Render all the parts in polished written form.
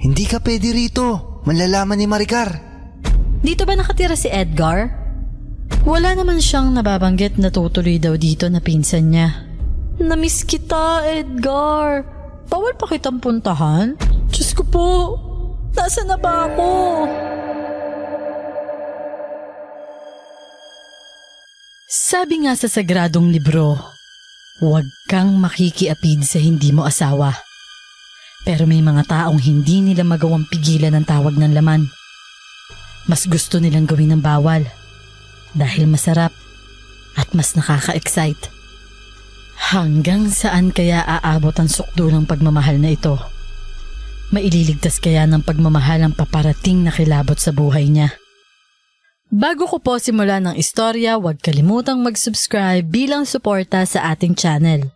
Hindi ka pwede rito. Malalaman ni Maricar. Dito ba nakatira si Edgar? Wala naman siyang nababanggit na tutuloy daw dito na pinsan niya. Namiss kita, Edgar. Bawal pa kitang puntahan? Diyos ko po, nasa na ba ako? Sabi nga sa sagradong libro, huwag kang makikiapid sa hindi mo asawa. Pero may mga taong hindi nila magawang pigilan ang tawag ng laman. Mas gusto nilang gawin ng bawal dahil masarap at mas nakaka-excite. Hanggang saan kaya aabot ang sukdo ng pagmamahal na ito? Maililigtas kaya ng pagmamahal ang paparating na kilabot sa buhay niya? Bago ko po simulan ng istorya, huwag kalimutang mag-subscribe bilang suporta sa ating channel.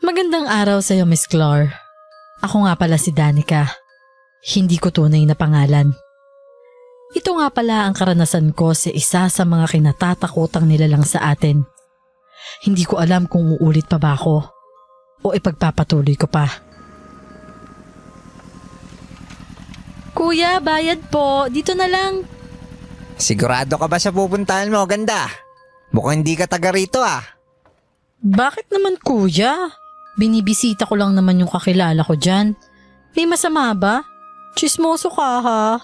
Magandang araw sa iyo, Miss Clar. Ako nga pala si Danica. Hindi ko tunay na pangalan. Ito nga pala ang karanasan ko sa isa sa mga kinatatakutang nilalang sa atin. Hindi ko alam kung uulit pa ba ako o ipagpapatuloy ko pa. Kuya, bayad po. Dito na lang. Sigurado ka ba sa pupuntahan mo, ganda? Mukhang hindi ka taga rito ah. Bakit naman kuya? Binibisita ko lang naman yung kakilala ko dyan. May masama ba? Chismoso ka ha?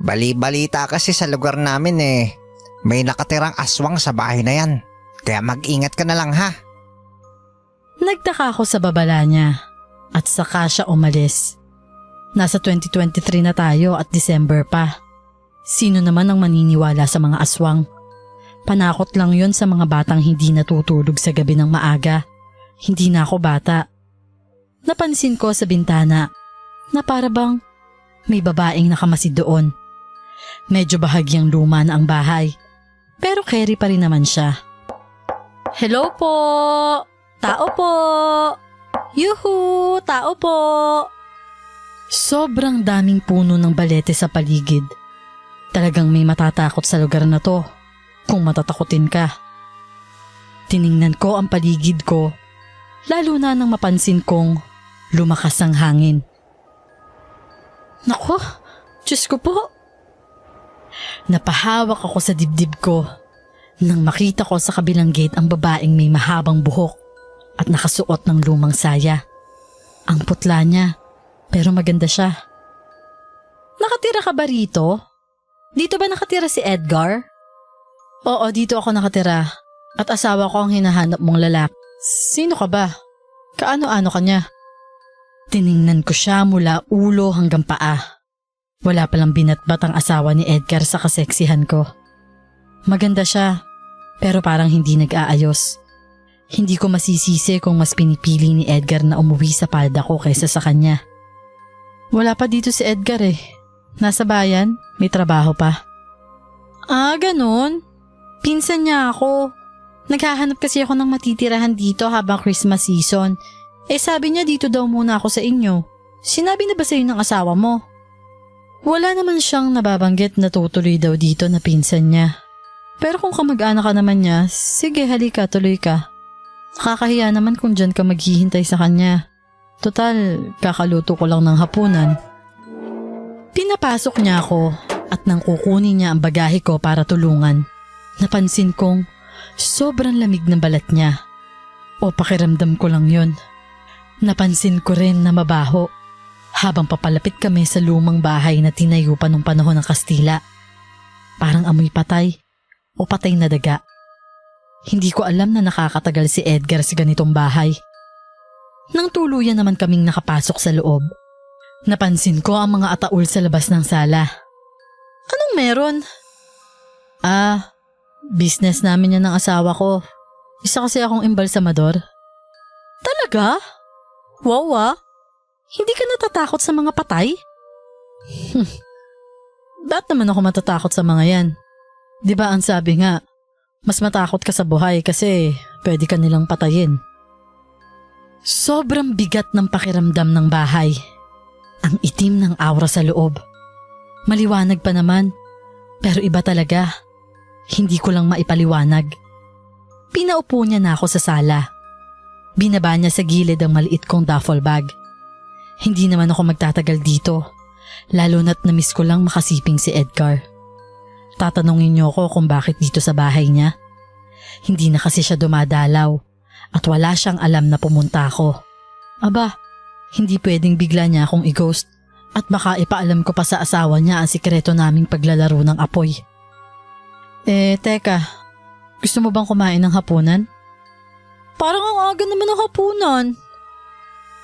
Bali-balita kasi sa lugar namin eh. May nakatirang aswang sa bahay na yan. Kaya mag-ingat ka na lang ha. Nagtaka ako sa babala niya at saka siya umalis. Nasa 2023 na tayo at December pa. Sino naman ang maniniwala sa mga aswang? Panakot lang yon sa mga batang hindi natutulog sa gabi ng maaga. Hindi na ako bata. Napansin ko sa bintana na para bang may babaeng nakamasid doon. Medyo bahagyang luma na ang bahay, pero carry pa rin naman siya. Hello po! Tao po! Yuhu! Tao po! Sobrang daming puno ng balete sa paligid. Talagang may matatakot sa lugar na to kung matatakotin ka. Tiningnan ko ang paligid ko, lalo na nang mapansin kong lumakas ang hangin. Naku, Diyos ko po! Napahawak ako sa dibdib ko nang makita ko sa kabilang gate ang babaeng may mahabang buhok at nakasuot ng lumang saya. Ang putla niya, pero maganda siya. Nakatira ka ba rito? Dito ba nakatira si Edgar? Oo, dito ako nakatira at asawa ko ang hinahanap mong lalaki. Sino ka ba? Kaano-ano ka niya? Tiningnan ko siya mula ulo hanggang paa. Wala palang binatbat ang asawa ni Edgar sa kaseksihan ko. Maganda siya, pero parang hindi nag-aayos. Hindi ko masisisi kung mas pinipili ni Edgar na umuwi sa palda ko kaysa sa kanya. Wala pa dito si Edgar eh. Nasa bayan, may trabaho pa. Ah, ganun? Pinsan niya ako. Naghahanap kasi ako ng matitirahan dito habang Christmas season. Eh sabi niya dito daw muna ako sa inyo. Sinabi na ba sa'yo ng asawa mo? Wala naman siyang nababanggit na tutuloy daw dito na pinsan niya. Pero kung kamag-anak ka naman niya, sige halika tuloy ka. Nakakahiya naman kung dyan ka maghihintay sa kanya. Total, kakaluto ko lang ng hapunan. Pinapasok niya ako at nang kukunin niya ang bagahe ko para tulungan, napansin kong sobrang lamig ng balat niya. O pakiramdam ko lang yon. Napansin ko rin na mabaho habang papalapit kami sa lumang bahay na tinayo pa nung panahon ng Kastila. Parang amoy patay o patay na daga. Hindi ko alam na nakakatagal si Edgar sa ganitong bahay. Nang tuluyan naman kaming nakapasok sa loob, napansin ko ang mga ataul sa labas ng sala. Anong meron? Business namin yan ng asawa ko. Isa kasi akong embalsamador. Talaga? Wow Hindi ka natatakot sa mga patay? Ba't naman ako matatakot sa mga yan? Di ba ang sabi nga, mas matakot ka sa buhay kasi pwede ka nilang patayin. Sobrang bigat ng pakiramdam ng bahay. Ang itim ng aura sa loob. Maliwanag pa naman, pero iba talaga. Hindi ko lang maipaliwanag. Pinaupo niya na ako sa sala. Binaba niya sa gilid ang maliit kong duffel bag. Hindi naman ako magtatagal dito, lalo na't namiss ko lang makasiping si Edgar. Tatanungin niyo ako kung bakit dito sa bahay niya. Hindi na kasi siya dumadalaw at wala siyang alam na pumunta ako. Aba, hindi pwedeng bigla niya akong i-ghost at baka ipaalam ko pa sa asawa niya ang sikreto naming paglalaro ng apoy. Teka, gusto mo bang kumain ng hapunan? Parang ang aga naman ng hapunan.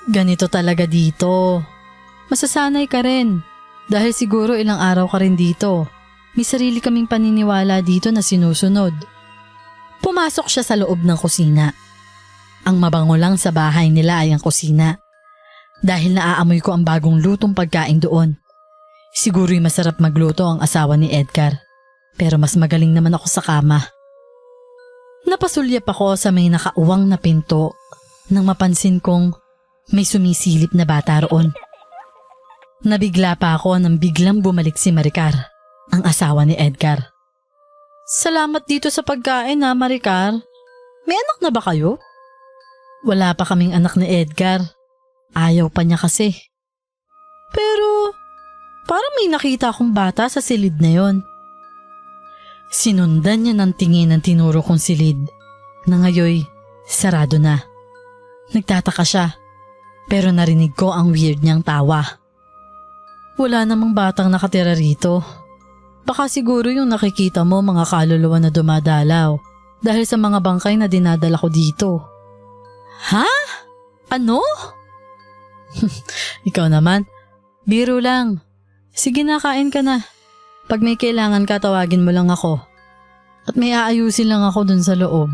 Ganito talaga dito. Masasanay ka rin. Dahil siguro ilang araw ka rin dito. May sarili kaming paniniwala dito na sinusunod. Pumasok siya sa loob ng kusina. Ang mabango lang sa bahay nila ay ang kusina. Dahil naaamoy ko ang bagong lutong pagkain doon. Siguro'y masarap magluto ang asawa ni Edgar. Pero mas magaling naman ako sa kama. Napasulyap ako sa may nakauwang na pinto nang mapansin kong may sumisilip na bata roon. Nabigla pa ako nang biglang bumalik si Maricar, ang asawa ni Edgar. Salamat dito sa pagkain ha, Maricar. May anak na ba kayo? Wala pa kaming anak ni Edgar. Ayaw pa niya kasi. Pero parang may nakita akong bata sa silid na yon. Sinundan niya ng tingin ang tinuro kong silid na ngayoy sarado na. Nagtataka siya pero narinig ko ang weird niyang tawa. Wala namang batang nakatira rito. Baka siguro yung nakikita mo mga kaluluwa na dumadalaw dahil sa mga bangkay na dinadala ko dito. Ha? Ano? Ikaw naman, biro lang. Sige na, kain ka na. Pag may kailangan ka, tawagin mo lang ako. At may aayusin lang ako dun sa loob.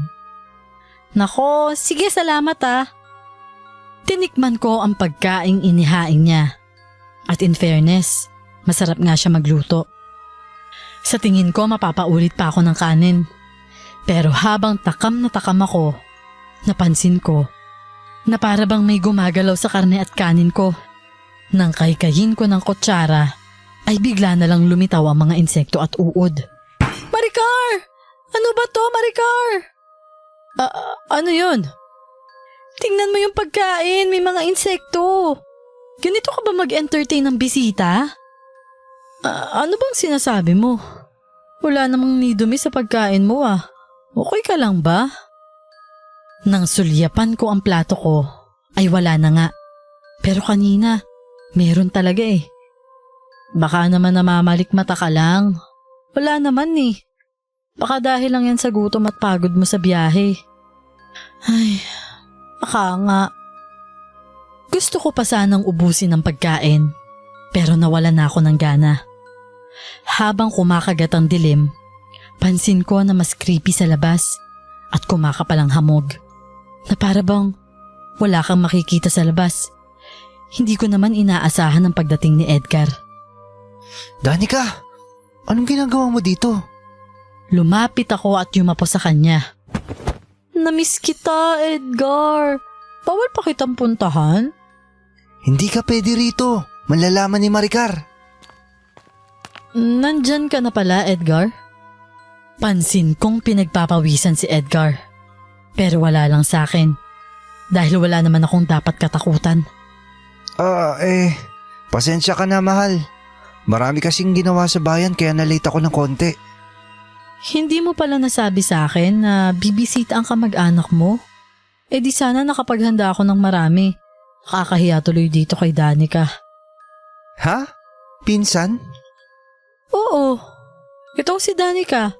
Nako, sige salamat ah. Tinikman ko ang pagkaing inihain niya. At in fairness, masarap nga siya magluto. Sa tingin ko mapapaulit pa ako ng kanin. Pero habang takam na takam ako, napansin ko na para bang may gumagalaw sa karne at kanin ko. Nang kaykayin ko ng kutsara, ay bigla na lang lumitaw ang mga insekto at uod. Maricar! Ano ba to, Maricar? Ano yun? Tingnan mo yung pagkain, may mga insekto. Ganito ka ba mag-entertain ng bisita? Ano bang sinasabi mo? Wala namang nidumi sa pagkain mo ah. Okay ka lang ba? Nang sulyapan ko ang plato ko, ay wala na nga. Pero kanina, meron talaga eh. Baka naman namamalikmata ka lang. Wala naman eh. Baka dahil lang yan sa gutom at pagod mo sa biyahe. Ay, baka nga. Gusto ko pa sanang ubusin ang pagkain, pero nawala na ako ng gana. Habang kumakagat ang dilim, pansin ko na mas creepy sa labas at kumakapalang hamog. Na para bang wala kang makikita sa labas. Hindi ko naman inaasahan ang pagdating ni Edgar. Danica, anong ginagawa mo dito? Lumapit ako at yumapo sa kanya. Namiss kita, Edgar. Bawal pa kitang puntahan? Hindi ka pwede rito. Malalaman ni Maricar. Nandyan ka na pala, Edgar? Pansin kong pinagpapawisan si Edgar. Pero wala lang sa akin. Dahil wala naman akong dapat katakutan. Pasensya ka na, mahal. Marami kasing ginawa sa bayan kaya nalate ako ng konti. Hindi mo pala nasabi sa akin na bibisita ang kamag-anak mo? Di sana nakapaghanda ako ng marami. Kakahiya tuloy dito kay Danica. Ha? Pinsan? Oo. Itong si Danica.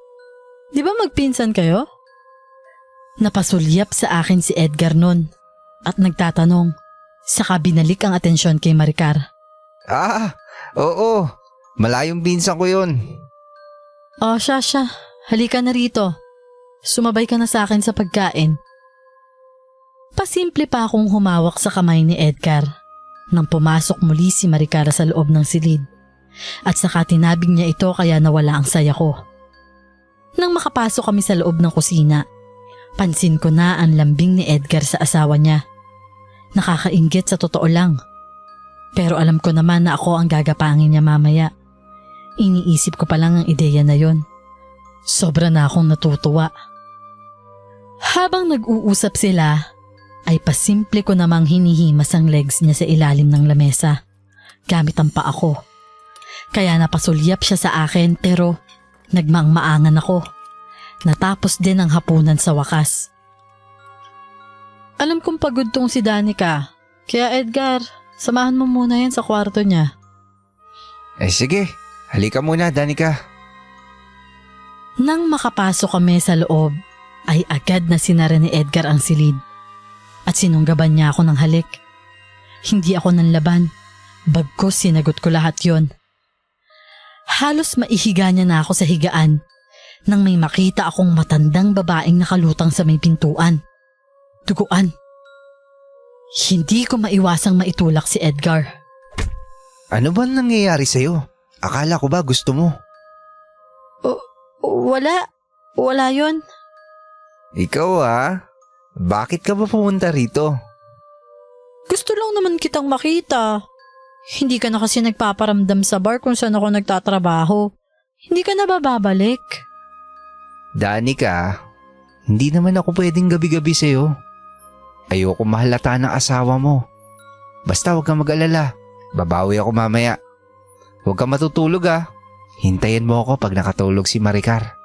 Di ba magpinsan kayo? Napasulyap sa akin si Edgar nun at nagtatanong. Saka binalik ang atensyon kay Maricar. Oo. Malayong pinsan ko yun. Siya. Halika na rito. Sumabay ka na sa akin sa pagkain. Pasimple pa akong humawak sa kamay ni Edgar nang pumasok muli si Maricar sa loob ng silid. At saka tinabing niya ito kaya nawala ang saya ko. Nang makapasok kami sa loob ng kusina, pansin ko na ang lambing ni Edgar sa asawa niya. Nakakainggit sa totoo lang. Pero alam ko naman na ako ang gagapangin niya mamaya. Iniisip ko pa lang ang ideya na yon. Sobra na akong natutuwa. Habang nag-uusap sila, ay pasimple ko namang hinihimas ang legs niya sa ilalim ng lamesa gamit ang paa ko. Kaya napasulyap siya sa akin pero nagmaang-maangan ako. Natapos din ang hapunan sa wakas. Alam kong pagod tong si Danica. Kaya Edgar, samahan mo muna yan sa kwarto niya. Sige, halika muna, Danica. Nang makapasok kami sa loob, ay agad na sinara ni Edgar ang silid. At sinunggaban niya ako ng halik. Hindi ako nanlaban. Bagkus sinagot ko lahat yon. Halos maihiga niya na ako sa higaan nang may makita akong matandang babaeng nakalutang sa may pintuan. Duguan. Hindi ko maiwasang maitulak si Edgar. Ano ba nangyayari sa'yo? Akala ko ba gusto mo? Wala yon. Ikaw bakit ka ba pumunta rito? Gusto lang naman kitang makita. Hindi ka na kasi nagpaparamdam sa bar kung saan ako nagtatrabaho. Hindi ka na ba babalik? Danica, hindi naman ako pwedeng gabi-gabi sa'yo. Ayoko mahalata ng asawa mo. Basta huwag kang mag-alala. Babawi ako mamaya. Huwag kang matutulog Hintayin mo ako pag nakatulog si Maricar.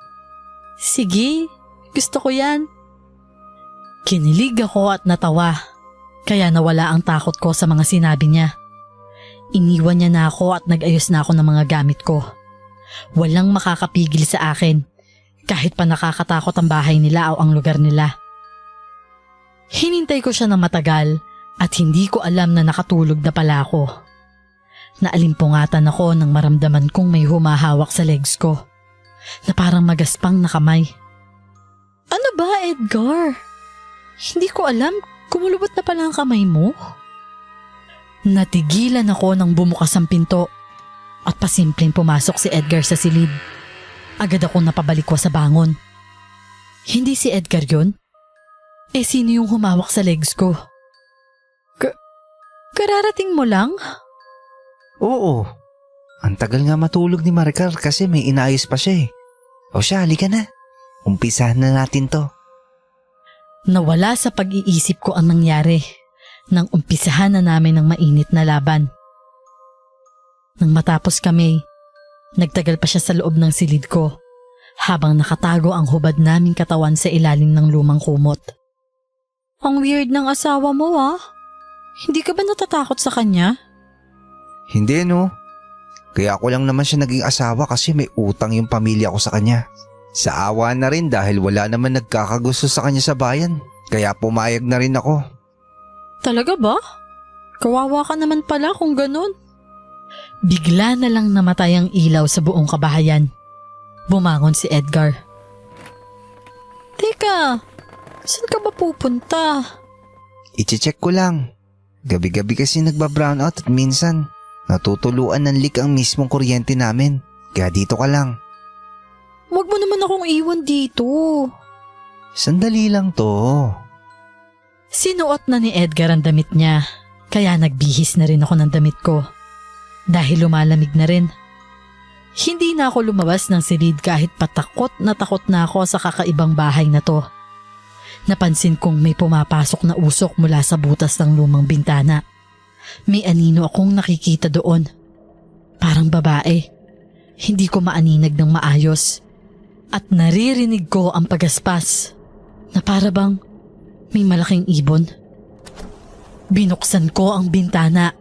Sige, gusto ko yan. Kinilig ako at natawa. Kaya nawala ang takot ko sa mga sinabi niya. Iniwan niya na ako at nag-ayos na ako ng mga gamit ko. Walang makakapigil sa akin. Kahit pa nakakatakot ang bahay nila o ang lugar nila. Hinintay ko siya ng matagal at hindi ko alam na nakatulog na pala ako. Naalimpungatan ako nang maramdaman kong may humahawak sa legs ko na parang magaspang na kamay. Ano ba, Edgar? Hindi ko alam, kumulubot na pala ang kamay mo. Natigilan ako nang bumukas ang pinto at pasimpleng pumasok si Edgar sa silid. Agad akong napabalik ko sa bangon. Hindi si Edgar yun? Sino yung humawak sa legs ko? Kararating mo lang? Oo. Ang tagal nga matulog ni Maricar kasi may inaayos pa siya O siya, halika na. Umpisahan na natin to. Nawala sa pag-iisip ko ang nangyari nang umpisahan na namin ng mainit na laban. Nang matapos kami, nagtagal pa siya sa loob ng silid ko habang nakatago ang hubad naming katawan sa ilalim ng lumang kumot. Ang weird ng asawa mo Hindi ka ba natatakot sa kanya? Hindi Kaya ako lang naman siya naging asawa kasi may utang yung pamilya ko sa kanya. Sa awa na rin dahil wala naman nagkakagusto sa kanya sa bayan. Kaya pumayag na rin ako. Talaga ba? Kawawa ka naman pala kung ganun. Bigla na lang namatay ang ilaw sa buong kabahayan. Bumangon si Edgar. Teka, saan ka ba pupunta? Iche-check ko lang. Gabi-gabi kasi nagba-brownout at minsan natutuluan ng leak ang mismong kuryente namin. Kaya dito ka lang. Huwag mo naman akong iwan dito. Sandali lang to. Sinuot na ni Edgar ang damit niya. Kaya nagbihis na rin ako ng damit ko. Dahil lumalamig na rin. Hindi na ako lumabas ng silid kahit patakot na ako sa kakaibang bahay na to. Napansin kong may pumapasok na usok mula sa butas ng lumang bintana. May anino akong nakikita doon. Parang babae. Hindi ko maaninag ng maayos. At naririnig ko ang pagaspas na para bang may malaking ibon. Binuksan ko ang bintana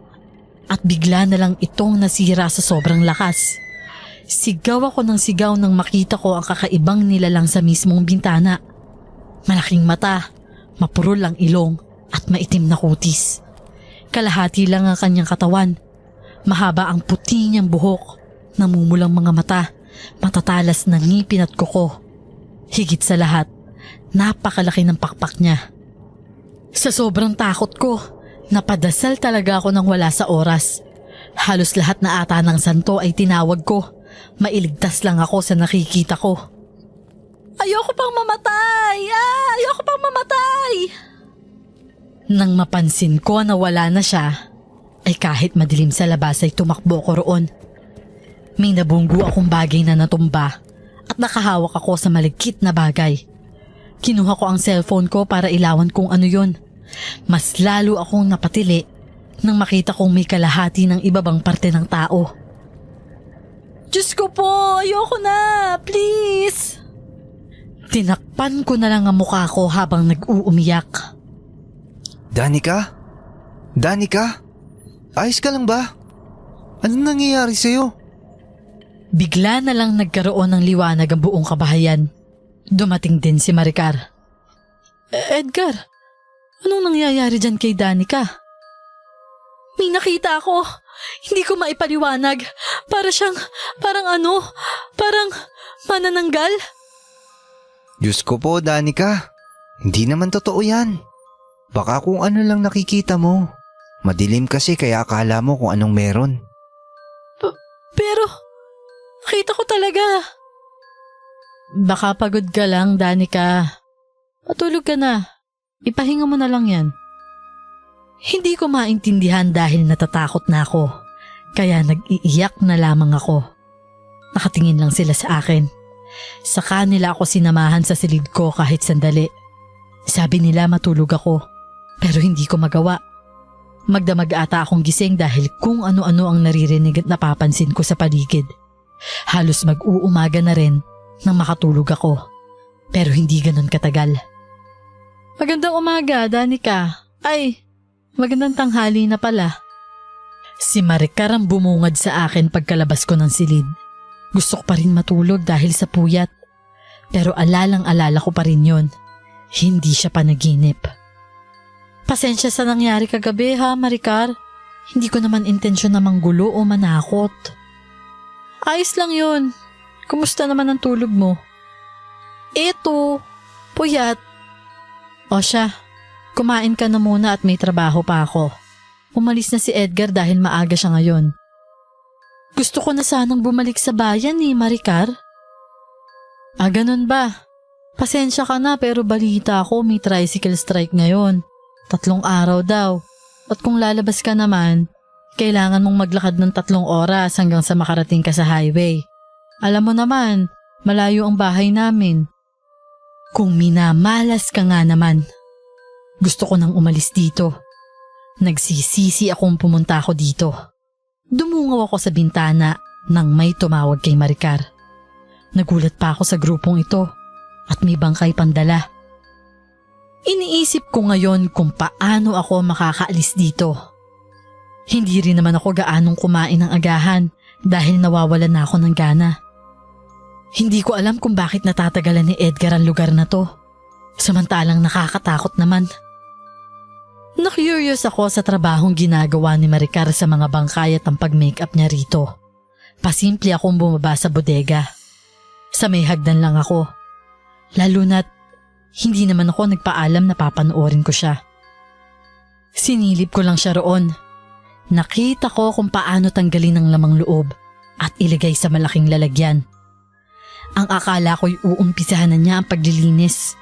at bigla na lang itong nasira sa sobrang lakas. Sigaw ako ng sigaw nang makita ko ang kakaibang nilalang sa mismong bintana. Malaking mata, mapurol ang ilong at maitim na kutis. Kalahati lang ang kanyang katawan. Mahaba ang puti niyang buhok, namumulang mga mata, matatalas na ngipin at kuko. Higit sa lahat, napakalaki ng pakpak niya. Sa sobrang takot ko, napadasal talaga ako nang wala sa oras. Halos lahat na ata ng santo ay tinawag ko. Mailigtas lang ako sa nakikita ko. Ayoko pang mamatay! Ayoko pang mamatay! Nang mapansin ko na wala na siya, ay kahit madilim sa labas ay tumakbo ko roon. May nabunggo akong bagay na natumba at nakahawak ako sa maligkit na bagay. Kinuha ko ang cellphone ko para ilawan kung ano yun Mas lalo akong napatili nang makita kong may kalahati ng ibabang parte ng tao. Diyos ko po, ayoko na, please! Tinakpan ko na lang ang mukha ko habang nag-uumiyak. Danica? Danica? Ayos ka lang ba? Anong nangyayari sa'yo? Bigla na lang nagkaroon ng liwanag ang buong kabahayan. Dumating din si Maricar. Edgar, anong nangyayari dyan kay Danica? May nakita ako. Hindi ko maipaliwanag. Parang manananggal. Diyos ko po, Danica. Hindi naman totoo yan. Baka kung ano lang nakikita mo. Madilim kasi kaya akala mo kung anong meron. Pero, nakita ko talaga. Baka pagod ka lang, Danica. Matulog ka na. Ipahinga mo na lang yan. Hindi ko maintindihan dahil natatakot na ako. Kaya nag-iiyak na lamang ako. Nakatingin lang sila sa akin. Sa kanila ako sinamahan sa silid ko kahit sandali. Sabi nila matulog ako, pero hindi ko magawa. Magdamag ata akong gising dahil kung ano-ano ang naririnig at napapansin ko sa paligid. Halos mag-uumaga na rin nang makatulog ako, pero hindi ganun katagal. Magandang umaga, Danica. Ay, magandang tanghali na pala. Si Maricar ang bumungad sa akin pagkalabas ko ng silid. Gusto ko pa rin matulog dahil sa puyat. Pero alalang-alala ko pa rin yun. Hindi siya panaginip. Pasensya sa nangyari kagabi ha, Maricar. Hindi ko naman intensyon na manggulo o manakot. Ayos lang yun. Kumusta naman ang tulog mo? Eto, puyat. O siya, kumain ka na muna at may trabaho pa ako. Umalis na si Edgar dahil maaga siya ngayon. Gusto ko na sanang bumalik sa bayan ni Maricar. Ganun ba? Pasensya ka na pero balita ko may tricycle strike ngayon. 3 araw daw. At kung lalabas ka naman, kailangan mong maglakad ng 3 oras hanggang sa makarating ka sa highway. Alam mo naman, malayo ang bahay namin. Kung minamalas ka nga naman. Gusto ko nang umalis dito. Nagsisisi akong pumunta ako dito. Dumungaw ako sa bintana nang may tumawag kay Maricar. Nagulat pa ako sa grupong ito at may bangkay pandala. Iniisip ko ngayon kung paano ako makakaalis dito. Hindi rin naman ako gaanong kumain ng agahan dahil nawawalan na ako ng gana. Hindi ko alam kung bakit natatagalan ni Edgar ang lugar na to. Samantalang nakakatakot naman. Na-curious ako sa trabahong ginagawa ni Maricar sa mga bangkay at ang pag-makeup niya rito. Pasimple akong bumaba sa bodega. Sa may hagdan lang ako. Lalo na't hindi naman ako nagpaalam na papanoorin ko siya. Sinilip ko lang siya roon. Nakita ko kung paano tanggalin ang lamang loob at ilagay sa malaking lalagyan. Ang akala ko'y uumpisahan na niya ang paglilinis.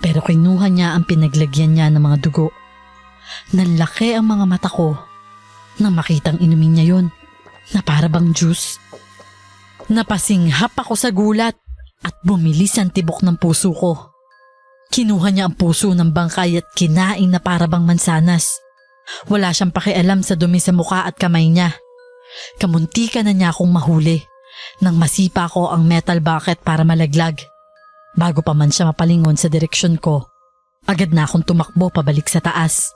Pero kinuha niya ang pinaglagyan niya ng mga dugo. Nanlaki ang mga mata ko nang makitang inumin niya yun na para bang juice. Napasinghap ako sa gulat at bumilis ang tibok ng puso ko. Kinuha niya ang puso ng bangkay at kinain na para bang mansanas. Wala siyang pakialam sa dumi sa mukha at kamay niya. Kamuntikan na niya akong mahuli nang masipa ko ang metal bucket para malaglag. Bago pa man siya mapalingon sa direksyon ko, agad na akong tumakbo pabalik sa taas.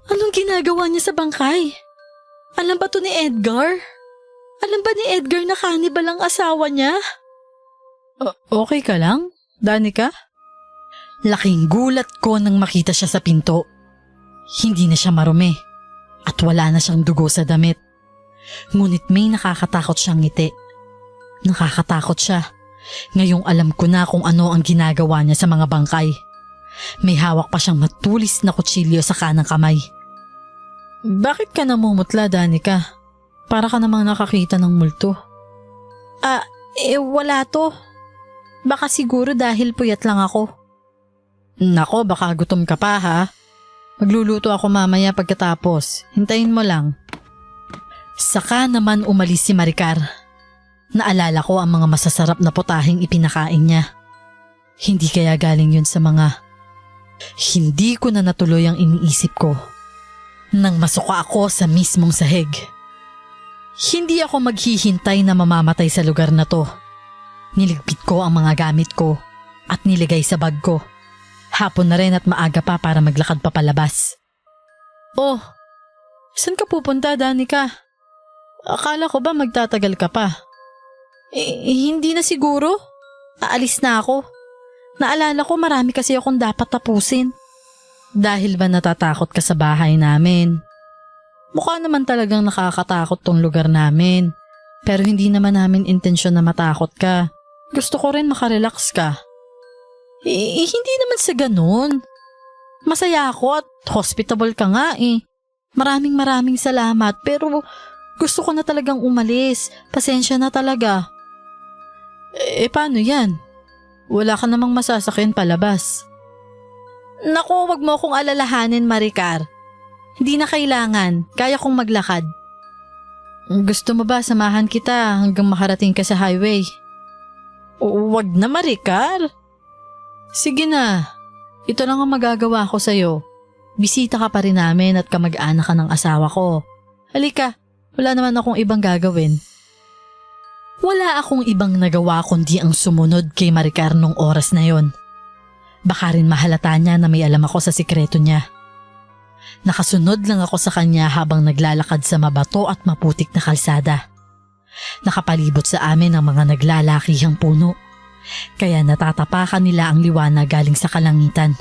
Anong ginagawa niya sa bangkay? Alam ba to ni Edgar? Alam ba ni Edgar na cannibal ang asawa niya? Okay ka lang, Danica? Laking gulat ko nang makita siya sa pinto. Hindi na siya marumi at wala na siyang dugo sa damit. Ngunit may nakakatakot siyang ngiti. Nakakatakot siya. Ngayong alam ko na kung ano ang ginagawa niya sa mga bangkay. May hawak pa siyang matulis na kutsilyo sa kanang kamay. Bakit ka namumutla, Danica? Para ka namang nakakita ng multo. Wala to. Baka siguro dahil puyat lang ako. Nako, baka gutom ka pa ha. Magluluto ako mamaya pagkatapos. Hintayin mo lang. Saka naman umalis si Maricar. Naalala ko ang mga masasarap na putahing ipinakain niya. Hindi kaya galing yun sa mga Hindi ko na natuloy ang iniisip ko nang masuka ako sa mismong sahig. Hindi ako maghihintay na mamamatay sa lugar na to. Niligpit ko ang mga gamit ko at niligay sa bag ko. Hapon na rin at maaga pa para maglakad pa palabas. Oh, saan ka pupunta, Danica? Akala ko ba magtatagal ka pa? Hindi na siguro. Aalis na ako. Naalala ko marami kasi akong dapat tapusin. Dahil ba natatakot ka sa bahay namin? Mukha naman talagang nakakatakot tong lugar namin. Pero hindi naman namin intensyon na matakot ka. Gusto ko rin makarelax ka. Hindi naman sa ganun. Masaya ako at hospitable ka nga eh. Maraming salamat pero gusto ko na talagang umalis. Pasensya na talaga. Paano yan? Wala ka namang masasakyan palabas. Naku, wag mo akong alalahanin, Maricar. Hindi na kailangan. Kaya kong maglakad. Gusto mo ba samahan kita hanggang makarating ka sa highway? Wag na, Maricar. Sige na. Ito lang ang magagawa ko sa'yo. Bisita ka pa rin namin at kamag-anak ka ng asawa ko. Halika, wala naman akong ibang gagawin. Wala akong ibang nagawa kundi ang sumunod kay Maricar nung oras na yon. Baka rin mahalata niya na may alam ako sa sikreto niya. Nakasunod lang ako sa kanya habang naglalakad sa mabato at maputik na kalsada. Nakapalibot sa amin ang mga naglalakihang puno, kaya natatapakan nila ang liwanag galing sa kalangitan.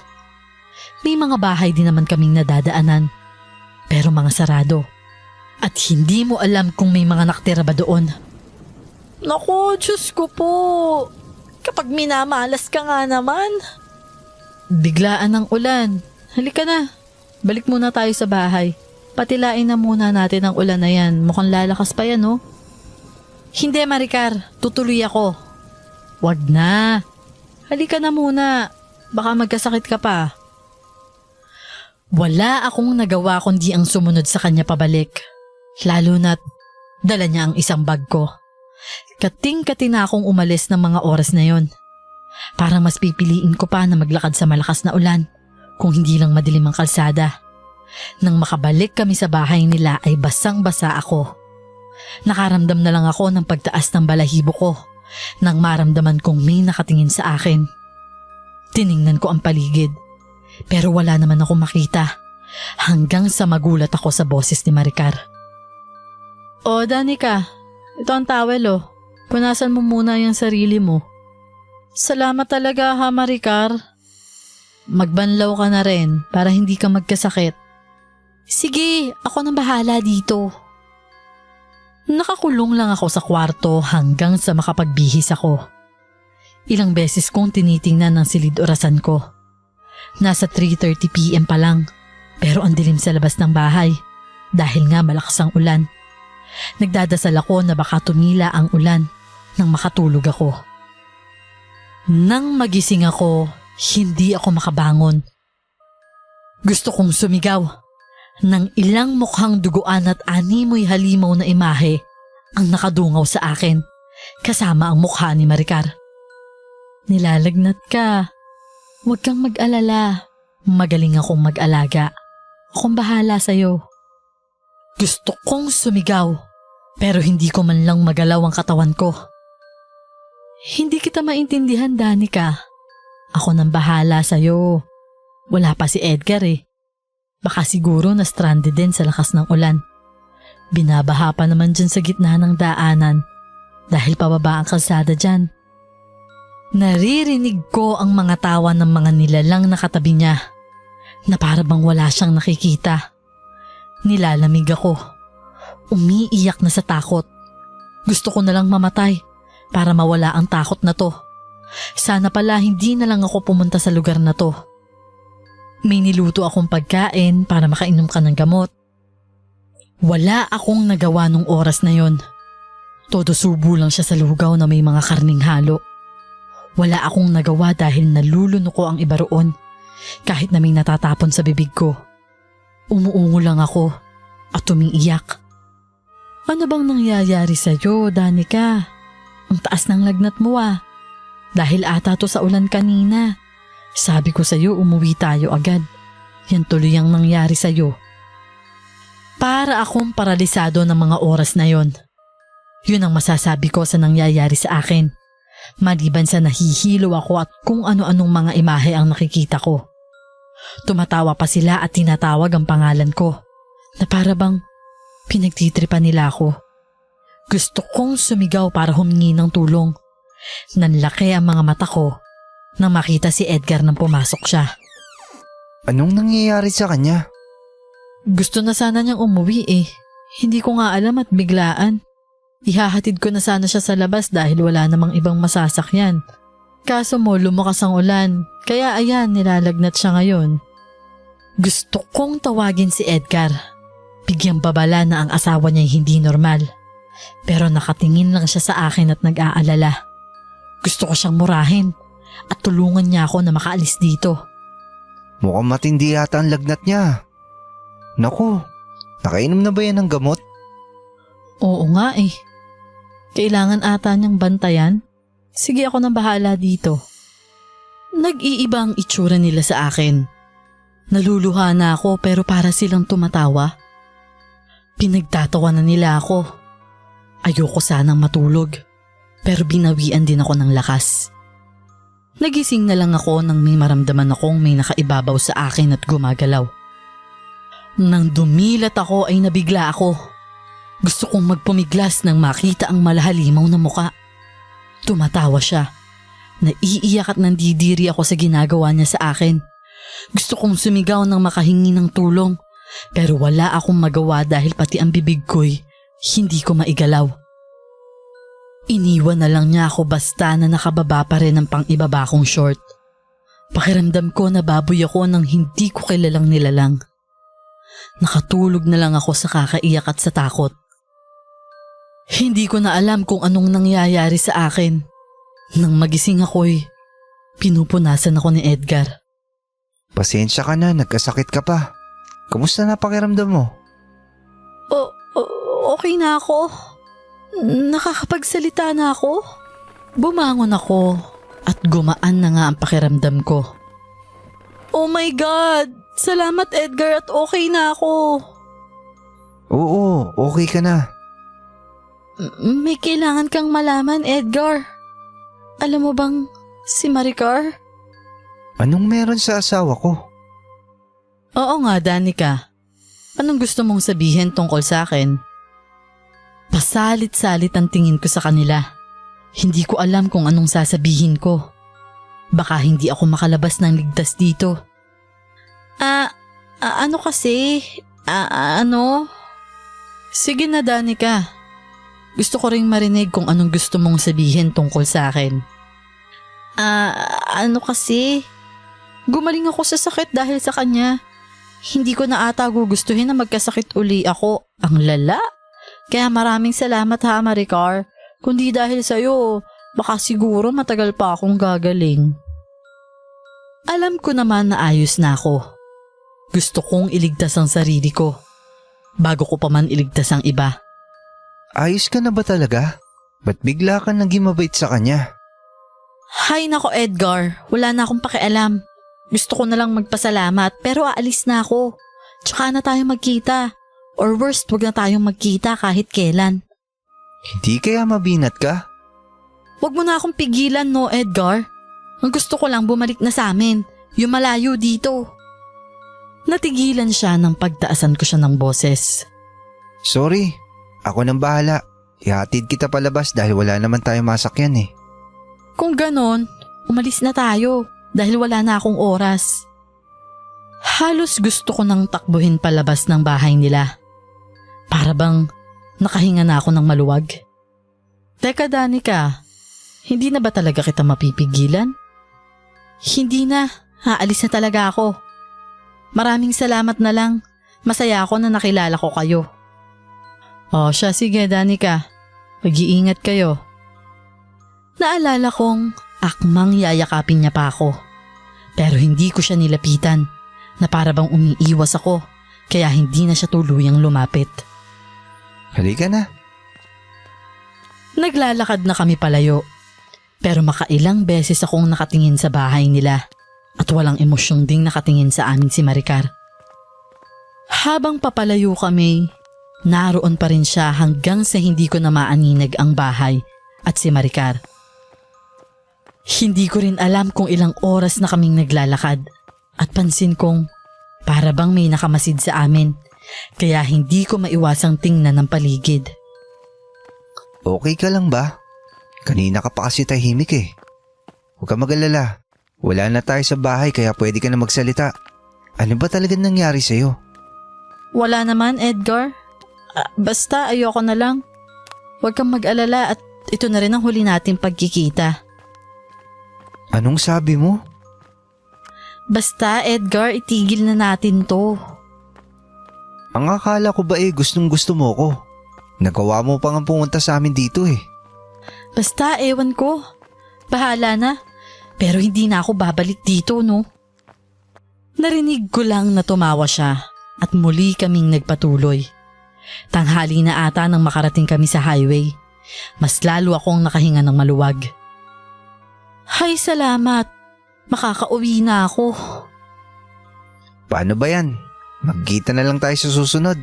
May mga bahay din naman kaming nadadaanan, pero mga sarado. At hindi mo alam kung may mga nakatira ba doon. Naku, Diyos ko po. Kapag minamalas ka nga naman. Biglaan ang ulan. Halika na. Balik muna tayo sa bahay. Patilain na muna natin ang ulan na yan. Mukhang lalakas pa yan, oh. Hindi, Maricar. Tutuloy ako. Wag na. Halika na muna. Baka magkasakit ka pa. Wala akong nagawa kundi ang sumunod sa kanya pabalik. Lalo na't dala niya ang isang bag ko. Kating-kati na akong umalis ng mga oras na yon. Parang mas pipiliin ko pa na maglakad sa malakas na ulan kung hindi lang madilim ang kalsada. Nang makabalik kami sa bahay nila ay basang-basa ako. Nakaramdam na lang ako ng pagtaas ng balahibo ko nang maramdaman kong may nakatingin sa akin. Tiningnan ko ang paligid pero wala naman akong makita hanggang sa magulat ako sa boses ni Maricar. O Danica, ito ang towel oh. Punasan mo muna yung sarili mo. Salamat talaga ha, Maricar. Magbanlaw ka na rin para hindi ka magkasakit. Sige, ako nang bahala dito. Nakakulong lang ako sa kwarto hanggang sa makapagbihis ako. Ilang beses kong tinitingnan ang silid orasan ko. Nasa 3:30 PM pa lang, pero ang dilim sa labas ng bahay dahil nga malakas ang ulan. Nagdadasal ako na baka tumila ang ulan nang makatulog ako. Nang magising ako, hindi ako makabangon. Gusto kong sumigaw nang ilang mukhang duguan at animoy halimaw na imahe ang nakadungaw sa akin kasama ang mukha ni Maricar. Nilalagnat ka. Huwag kang mag-alala. Magaling akong mag-alaga. Akong bahala sa'yo. Gusto kong sumigaw pero hindi ko man lang magalaw ang katawan ko. Hindi kita maintindihan, Danica. Ako nang bahala sa'yo. Wala pa si Edgar eh. Baka siguro na-stranded din sa lakas ng ulan. Binabaha pa naman dyan sa gitna ng daanan dahil pababa ang kalsada dyan. Naririnig ko ang mga tawa ng mga nilalang na katabi niya na para bang wala siyang nakikita. Nilalamig ako. Umiiyak na sa takot. Gusto ko na lang mamatay para mawala ang takot na to. Sana pala hindi na lang ako pumunta sa lugar na to. May niluto akong pagkain para makainom ka ng gamot. Wala akong nagawa nung oras na yon. Todo subo lang siya sa lugaw na may mga karning halo. Wala akong nagawa dahil naluluno ko ang iba roon kahit na may natatapon sa bibig ko. Umuungo lang ako at umiiyak. Ano bang nangyayari sa'yo, Danica? Ang taas ng lagnat mo ah. Dahil ata to sa ulan kanina. Sabi ko sa'yo, umuwi tayo agad. Yan tuloy ang nangyari sa'yo. Para akong paralisado ng mga oras na yon. Yun ang masasabi ko sa nangyayari sa akin. Maliban sa nahihilo ako at kung ano-anong mga imahe ang nakikita ko. Tumatawa pa sila at tinatawag ang pangalan ko na para bang pinagtitripan nila ako. Gusto kong sumigaw para humingi ng tulong. Nanlaki ang mga mata ko nang makita si Edgar nang pumasok siya. Anong nangyayari sa kanya? Gusto na sana niyang umuwi eh. Hindi ko nga alam at biglaan. Ihahatid ko na sana siya sa labas dahil wala namang ibang masasakyan. Kaso mo lumakas ang ulan, kaya ayan nilalagnat siya ngayon. Gusto kong tawagin si Edgar. Bigyang babala na ang asawa niya hindi normal. Pero nakatingin lang siya sa akin at nag-aalala. Gusto ko siyang murahin at tulungan niya ako na makaalis dito. Mukhang matindi yata ang lagnat niya. Naku, nakainom na ba yan ng gamot? Oo nga eh. Kailangan ata niyang bantayan. Sige ako nang bahala dito. Nag-iiba ang itsura nila sa akin. Naluluha na ako pero para silang tumatawa. Pinagtatawa na nila ako. Ayoko sanang matulog. Pero binawian din ako ng lakas. Nagising na lang ako nang may maramdaman akong may nakaibabaw sa akin at gumagalaw. Nang dumilat ako ay nabigla ako. Gusto kong magpumiglas nang makita ang malahalimaw na muka. Tumatawa siya. Naiiyak at nandidiri ako sa ginagawa niya sa akin. Gusto kong sumigaw nang makahingi ng tulong. Pero wala akong magawa dahil pati ang bibig ko'y hindi ko maigalaw. Iniwan na lang niya ako basta na nakababa pa rin ang pang-ibaba kong short. Pakiramdam ko na baboy ako nang hindi ko kilalang nilalang. Nakatulog na lang ako sa kakaiyak at sa takot. Hindi ko na alam kung anong nangyayari sa akin. Nang magising ako'y pinupunasan ako ni Edgar. Pasensya ka na, nagkasakit ka pa. Kamusta na pakiramdam mo? Okay na ako. Nakakapagsalita na ako. Bumangon ako at gumaan na nga ang pakiramdam ko. Oh my God! Salamat Edgar at okay na ako. Oo, okay ka na. May kailangan kang malaman, Edgar. Alam mo bang si Maricar? Anong meron sa asawa ko? Oo nga, Danica. Anong gusto mong sabihin tungkol sa akin? Pasalit-salit ang tingin ko sa kanila. Hindi ko alam kung anong sasabihin ko. Baka hindi ako makalabas ng ligtas dito. Ano kasi? Ano? Sige na, Danica. Gusto ko ring marinig kung anong gusto mong sabihin tungkol sa akin. Ano kasi? Gumaling ako sa sakit dahil sa kanya. Hindi ko na ata gugustuhin na magkasakit uli ako. Ang lala. Kaya maraming salamat ha, Maricar. Kundi dahil sa'yo, baka siguro matagal pa akong gagaling. Alam ko naman na ayos na ako. Gusto kong iligtas ang sarili ko. Bago ko pa man iligtas ang iba. Ayos ka na ba talaga? Ba't bigla ka naging mabait sa kanya? Hay nako Edgar, wala na akong pakialam. Gusto ko na lang magpasalamat pero aalis na ako. Tsaka na tayo magkita. Or worst, wag na tayong magkita kahit kailan. Hindi kaya mabinat ka? Wag mo na akong pigilan no Edgar. Ang gusto ko lang bumalik na sa amin. Yung malayo dito. Natigilan siya nang pagtaasan ko siya ng boses. Sorry, ako nang bahala. Ihatid kita palabas dahil wala naman tayong masakyan eh. Kung ganon, umalis na tayo dahil wala na akong oras. Halos gusto ko nang takbuhin palabas ng bahay nila. Para bang nakahinga na ako ng maluwag. Teka Danica, hindi na ba talaga kita mapipigilan? Hindi na, aalis na talaga ako. Maraming salamat na lang. Masaya ako na nakilala ko kayo. O siya, sige Danica. Mag-iingat kayo. Naalala kong akmang yayakapin niya pa ako. Pero hindi ko siya nilapitan na para bang umiiwas ako kaya hindi na siya tuluyang lumapit. Halika na. Naglalakad na kami palayo pero makailang beses akong nakatingin sa bahay nila. at walang emosyong ding nakatingin sa amin si Maricar. Habang papalayo kami, naroon pa rin siya hanggang sa hindi ko na maaninag ang bahay at si Maricar. Hindi ko rin alam kung ilang oras na kaming naglalakad at pansin kong para bang may nakamasid sa amin kaya hindi ko maiwasang tingnan ng paligid. Okay ka lang ba? Kanina ka pa kasi tahimik eh. Huwag ka mag-alala. Wala na tayo sa bahay kaya pwede ka na magsalita. Ano ba talagang nangyari sa'yo? Wala naman, Edgar. Basta ayoko na lang. Huwag kang mag-alala at ito na rin ang huli nating pagkikita. Anong sabi mo? Basta, Edgar, itigil na natin to. Ang akala ko ba gustong gusto mo ko? Nagawa mo pa nga pumunta sa amin dito eh. Basta, ewan ko. Bahala na. Pero hindi na ako babalik dito, no? Narinig ko lang na tumawa siya at muli kaming nagpatuloy. Tanghali na ata nang makarating kami sa highway. Mas lalo akong nakahinga ng maluwag. Hay, salamat. Makakauwi na ako. Paano ba yan? Magkita na lang tayo sa susunod.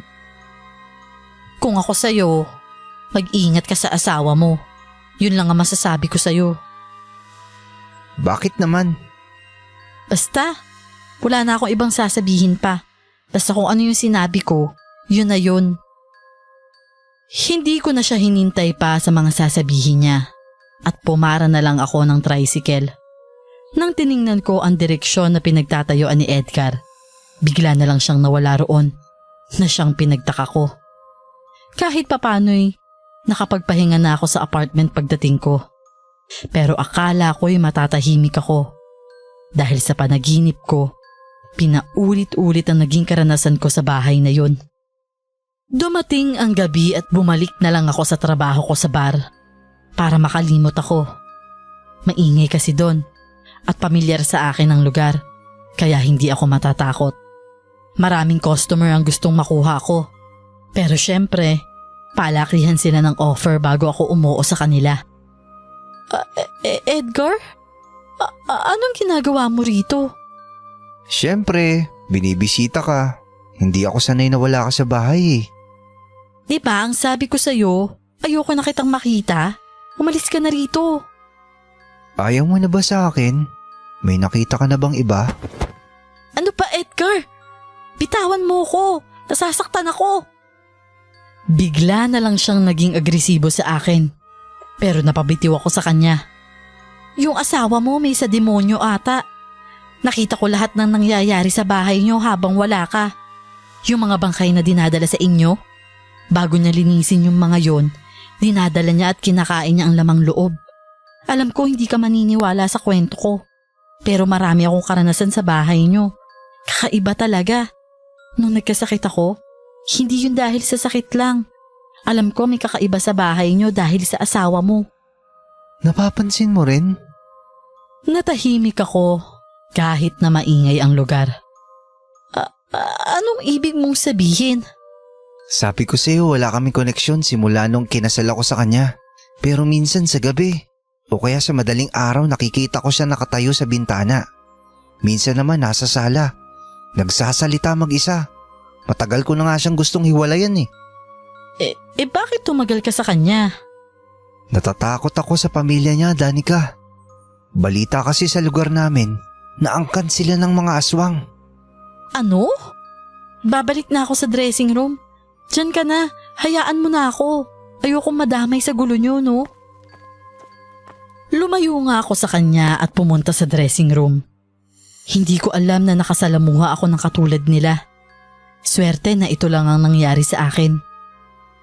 Kung ako sa'yo, mag-ingat ka sa asawa mo. Yun lang ang masasabi ko sa'yo. Bakit naman? Basta, wala na akong ibang sasabihin pa. Basta kung ano yung sinabi ko, yun na yun. Hindi ko na siya hinintay pa sa mga sasabihin niya at pumara na lang ako ng tricycle. Nang tiningnan ko ang direksyon na pinagtatayuan ni Edgar, bigla na lang siyang nawala roon na siyang pinagtaka ko. Kahit papano'y nakapagpahinga na ako sa apartment pagdating ko. Pero akala ko'y matatahimik ako. Dahil sa panaginip ko, pinaulit-ulit ang naging karanasan ko sa bahay na yon. Dumating ang gabi at bumalik na lang ako sa trabaho ko sa bar para makalimot ako. Maingay kasi doon at pamilyar sa akin ang lugar kaya hindi ako matatakot. Maraming customer ang gustong makuha ko. Pero syempre, palakrihan sila ng offer bago ako umuo sa kanila. Edgar? Anong ginagawa mo rito? Siyempre, binibisita ka. Hindi ako sanay na wala ka sa bahay eh. Diba ang sabi ko sa'yo, ayoko na kitang makita. Umalis ka na rito. Ayaw mo na ba sa akin? May nakita ka na bang iba? Ano pa, Edgar? Bitawan mo ko. Nasasaktan ako. Bigla na lang siyang naging agresibo sa akin. Pero napabitiw ako sa kanya. Yung asawa mo may sa demonyo ata. Nakita ko lahat ng nangyayari sa bahay niyo habang wala ka. Yung mga bangkay na dinadala sa inyo. Bago niya linisin yung mga yon, dinadala niya at kinakain niya ang lamang loob. Alam ko hindi ka maniniwala sa kwento ko. Pero marami akong karanasan sa bahay niyo. Kakaiba talaga. Nung nagkasakit ako, hindi yun dahil sa sakit lang. Alam ko may kakaiba sa bahay niyo dahil sa asawa mo. Napapansin mo rin? Natahimik ako kahit na maingay ang lugar. Anong ibig mong sabihin? Sabi ko sa'yo wala kaming koneksyon simula nung kinasal ako sa kanya. Pero minsan sa gabi o kaya sa madaling araw nakikita ko siya nakatayo sa bintana. Minsan naman nasa sala. Nagsasalita mag-isa. Matagal ko na nga siyang gustong hiwalayan eh. Bakit tumagal ka sa kanya? Natatakot ako sa pamilya niya, Danica. Balita kasi sa lugar namin na angkan sila ng mga aswang. Ano? Babalik na ako sa dressing room. Diyan ka na. Hayaan mo na ako. Ayokong madamay sa gulo niyo, no? Lumayo nga ako sa kanya at pumunta sa dressing room. Hindi ko alam na nakasalamuha ako ng katulad nila. Swerte na ito lang ang nangyari sa akin.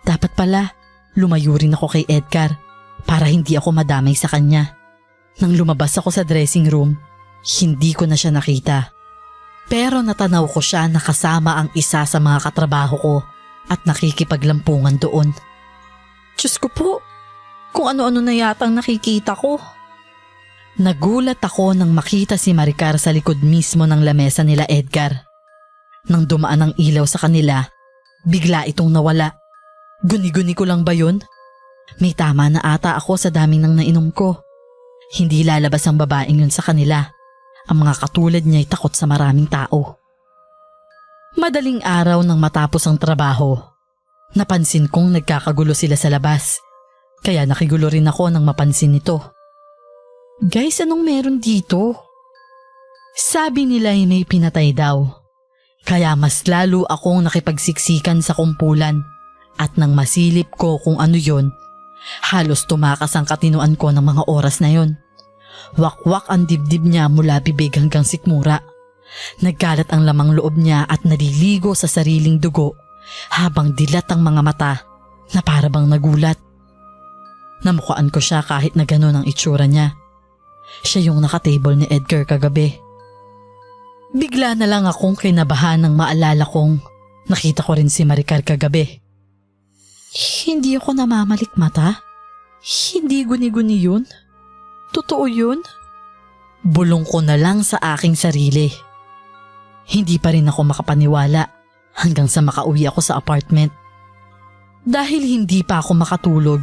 Dapat pala, lumayo rin ako kay Edgar para hindi ako madamay sa kanya. Nang lumabas ako sa dressing room, hindi ko na siya nakita. Pero natanaw ko siya na kasama ang isa sa mga katrabaho ko at nakikipaglampungan doon. Diyos ko po, kung ano-ano na yatang nakikita ko. Nagulat ako nang makita si Maricar sa likod mismo ng lamesa nila Edgar. Nang dumaan ang ilaw sa kanila, bigla itong nawala. Guni-guni ko lang ba yun? May tama na ata ako sa daming nang nainom ko. Hindi lalabas ang babaeng yun sa kanila Ang mga katulad niya ay takot sa maraming tao. Madaling araw nang matapos ang trabaho, napansin kong nagkakagulo sila sa labas. Kaya nakigulo rin ako nang mapansin nito. Guys, anong meron dito? Sabi nila ay may pinatay daw. Kaya mas lalo akong nakipagsiksikan sa kumpulan at nang masilip ko kung ano yon, halos tumakas ang katinuan ko ng mga oras na yon. Wakwak ang dibdib niya mula bibig hanggang sikmura. Nagkalat ang lamang loob niya at naliligo sa sariling dugo habang dilat ang mga mata na para bang nagulat. Namukhaan ko siya kahit na gano'n ang itsura niya. Siya yung nakatable ni Edgar kagabi. Bigla na lang akong kinabahan nang maalala kong nakita ko rin si Maricar kagabi. Hindi ako namamalikmata? Hindi guni-guni yun? Totoo yun? Bulong ko na lang sa aking sarili. Hindi pa rin ako makapaniwala hanggang sa makauwi ako sa apartment. Dahil hindi pa ako makatulog,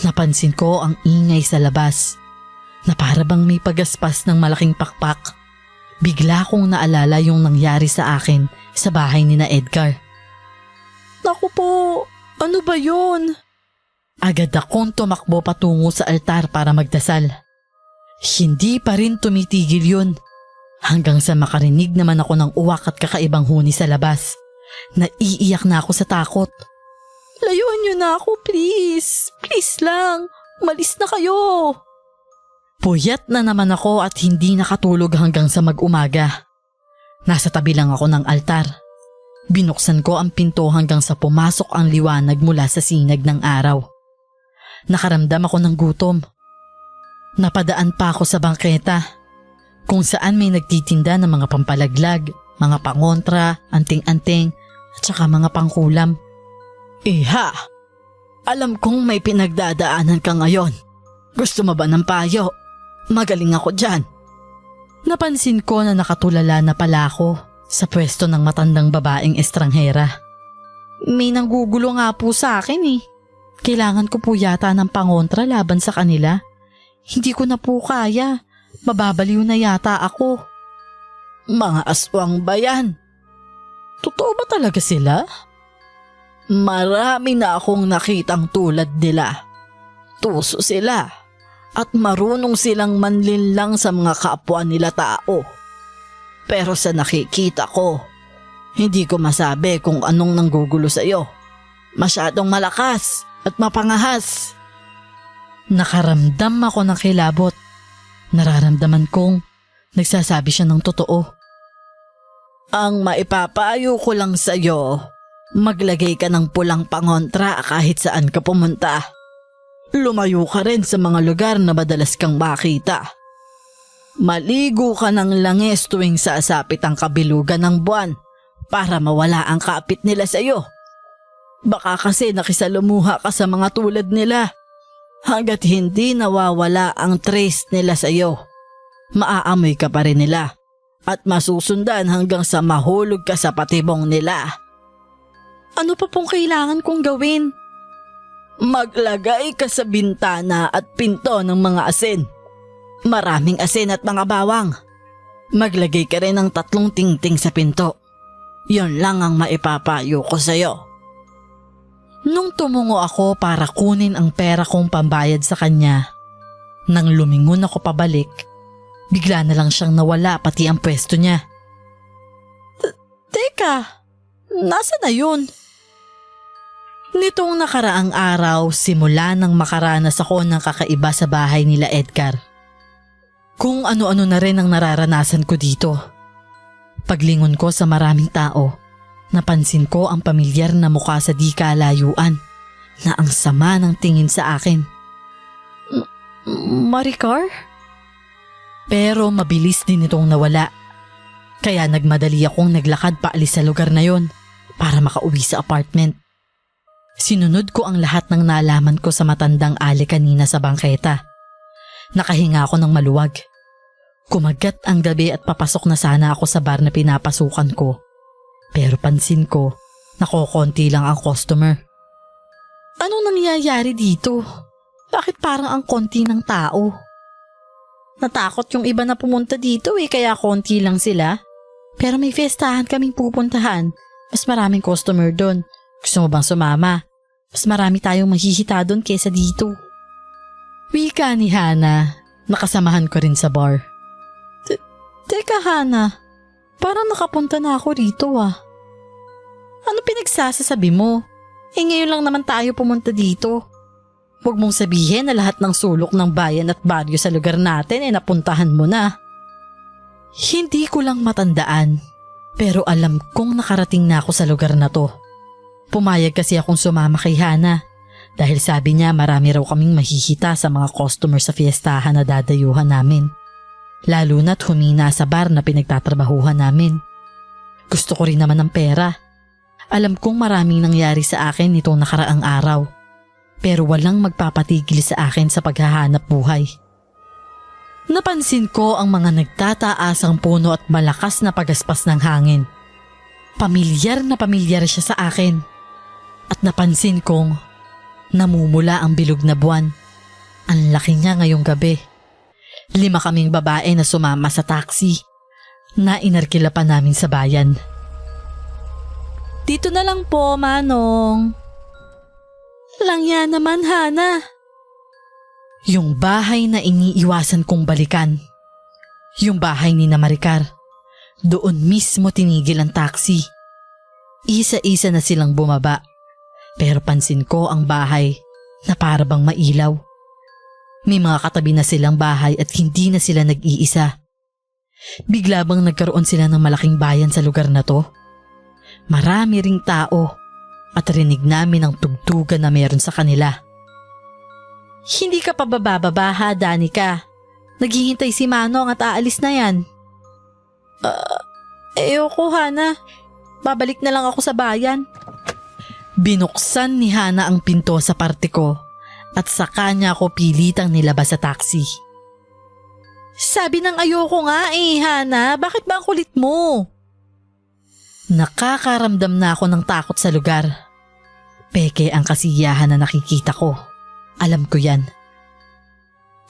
napansin ko ang ingay sa labas na para bang may pagaspas ng malaking pakpak. Bigla kong naalala yung nangyari sa akin sa bahay ni na Edgar. Naku po, ano ba yun? Agad akong tumakbo patungo sa altar para magdasal. Hindi pa rin tumitigil yun hanggang sa makarinig naman ako ng uwak at kakaibang huni sa labas. Naiiyak na ako sa takot. Layuan niyo na ako, please. Please lang. Umalis na kayo. Puyat na naman ako at hindi nakatulog hanggang sa mag-umaga. Nasa tabi lang ako ng altar. Binuksan ko ang pinto hanggang sa pumasok ang liwanag mula sa sinag ng araw. Nakaramdam ako ng gutom. Napadaan pa ako sa bangketa kung saan may nagtitinda ng mga pampalaglag, mga pangontra, anting-anting at saka mga pangkulam. Iha, alam kong may pinagdadaanan ka ngayon. Gusto mo ba ng payo? Magaling ako dyan. Napansin ko na nakatulala na pala ako sa pwesto ng matandang babaeng estranghera. May nanggugulo nga po sa akin eh. Kailangan ko po yata ng pangontra laban sa kanila. Hindi ko na po kaya. Mababaliw na yata ako. Mga aswang ba yan? Totoo ba talaga sila? Marami na akong nakitang tulad nila. Tuso sila. At marunong silang manlinlang sa mga kapwa nila tao. Pero sa nakikita ko, hindi ko masabi kung anong nanggugulo sa iyo. Masyadong malakas at mapangahas. Nakaramdam ako ng kilabot. Nararamdaman kong nagsasabi siya ng totoo. Ang maipapayo ko lang sa iyo, maglagay ka ng pulang pangontra kahit saan ka pumunta. Lumayo ka rin sa mga lugar na madalas kang makita. Maligo ka ng langis tuwing sasapit ang kabilugan ng buwan para mawala ang kapit nila sa iyo. Baka kasi nakisalumuha ka sa mga tulad nila. Hanggat hindi nawawala ang trace nila sa iyo, maaamoy ka pa rin nila at masusundan hanggang sa mahulog ka sa patibong nila. Ano pa pong kailangan kong gawin? Maglagay ka sa bintana at pinto ng mga asin. Maraming asin at mga bawang. Maglagay ka rin ng 3 tingting sa pinto. Yon lang ang maipapayo ko sa'yo. Nung tumungo ako para kunin ang pera kong pambayad sa kanya, nang lumingon ako pabalik, bigla na lang siyang nawala pati ang pwesto niya. Teka, nasa na yun? Nitong nakaraang araw, simula nang makaranas ako ng kakaiba sa bahay nila Edgar. Kung ano-ano na rin ang nararanasan ko dito. Paglingon ko sa maraming tao, napansin ko ang pamilyar na mukha sa di kalayuan na ang sama ng tingin sa akin. Maricar? Pero mabilis din itong nawala. Kaya nagmadali akong naglakad paalis sa lugar na yon para makauwi sa apartment. Sinunod ko ang lahat ng nalaman ko sa matandang ali kanina sa bangketa. Nakahinga ako ng maluwag. Kumagat ang gabi at papasok na sana ako sa bar na pinapasukan ko. Pero pansin ko, nakokonti lang ang customer. Anong nangyayari dito? Bakit parang ang konti ng tao? Natakot yung iba na pumunta dito kaya konti lang sila. Pero may fiestahan kaming pupuntahan. Mas maraming customer doon. Gusto mo bang sumama? Mas marami tayong mahihita doon kesa dito. Wika ni Hana. Nakasamahan ko rin sa bar. Teka Hana, parang nakapunta na ako rito Ano pinagsasasabi mo? Ngayon lang naman tayo pumunta dito. Huwag mong sabihin na lahat ng sulok ng bayan at baryo sa lugar natin napuntahan mo na. Hindi ko lang matandaan, pero alam kong nakarating na ako sa lugar na to. Pumayag kasi akong sumama kay Hana dahil sabi niya marami raw kaming mahihita sa mga customer sa fiestahan na dadayuhan namin. Lalo na't humina sa bar na pinagtatrabahuhan namin. Gusto ko rin naman ng pera. Alam kong maraming nangyari sa akin nitong nakaraang araw. Pero walang magpapatigil sa akin sa paghahanap buhay. Napansin ko ang mga nagtataasang puno at malakas na pagaspas ng hangin. Pamilyar na pamilyar siya sa akin. At napansin kong namumula ang bilog na buwan. Ang laki niya ngayong gabi. 5 kaming babae na sumama sa taxi na inarkila pa namin sa bayan. Dito na lang po, Manong. Lang yan naman, Hana. Yung bahay na iniiwasan kong balikan. Yung bahay ni Maricar. Doon mismo tinigil ang taxi. Isa-isa na silang bumaba. Pero pansin ko ang bahay na para bang mailaw. May mga katabi na silang bahay at hindi na sila nag-iisa. Bigla bang nagkaroon sila ng malaking bayan sa lugar na to? Marami ring tao. At rinig namin ang tugtugan na meron sa kanila. Hindi ka pa bababa ha, Danica? Naghihintay si Manong at aalis na yan. Ayoko, Hana. Babalik na lang ako sa bayan. Binuksan ni Hana ang pinto sa parte ko at saka niya ako pilitang nilabas sa taxi. Sabi ng ayoko nga Hana. Bakit ba ang kulit mo? Nakakaramdam na ako ng takot sa lugar. Peke ang kasiyahan na nakikita ko. Alam ko yan.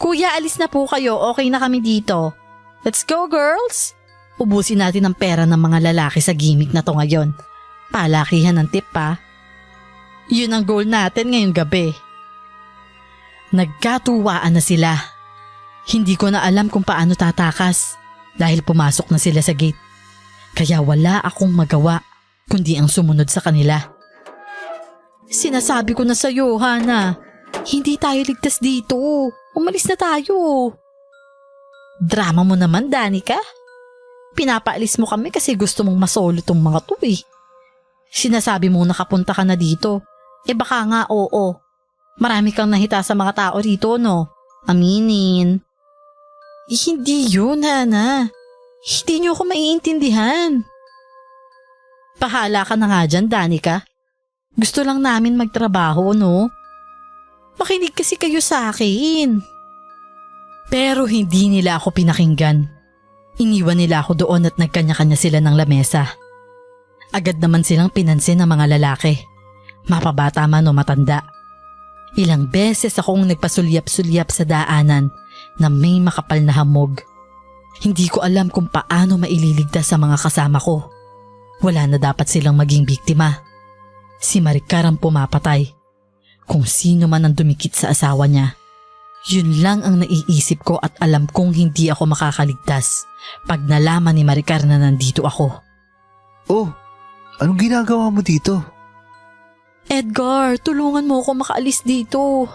Kuya, alis na po kayo. Okay na kami dito. Let's go, girls! Ubusin natin ang pera ng mga lalaki sa gimmick na to ngayon. Palakihan ng tip pa. Yun ang goal natin ngayong gabi. Nagkatuwaan na sila. Hindi ko na alam kung paano tatakas dahil pumasok na sila sa gate. Kaya wala akong magawa kundi ang sumunod sa kanila. Sinasabi ko na sa'yo, Hana. Hindi tayo ligtas dito. Umalis na tayo. Drama mo naman, Danica. Pinapaalis mo kami kasi gusto mong masolo tong mga to Sinasabi mo nakapunta ka na dito. Baka nga oo. Marami kang nahita sa mga tao rito, no? Aminin. Hindi yun, Hana. Hindi niyo ako maiintindihan. Pahala ka na nga dyan, Danica. Gusto lang namin magtrabaho, no? Makinig kasi kayo sa akin. Pero hindi nila ako pinakinggan. Iniwan nila ako doon at nagkanya-kanya sila ng lamesa. Agad naman silang pinansin ng mga lalaki. Mapabata man o matanda. Ilang beses akong nagpasulyap-sulyap sa daanan na may makapal na hamog. Hindi ko alam kung paano maililigtas sa mga kasama ko. Wala na dapat silang maging biktima. Si Maricar ang pumapatay. Kung sino man ang dumikit sa asawa niya. Yun lang ang naiisip ko at alam kong hindi ako makakaligtas pag nalaman ni Maricar na nandito ako. Oh, anong ginagawa mo dito? Edgar, tulungan mo ako makaalis dito.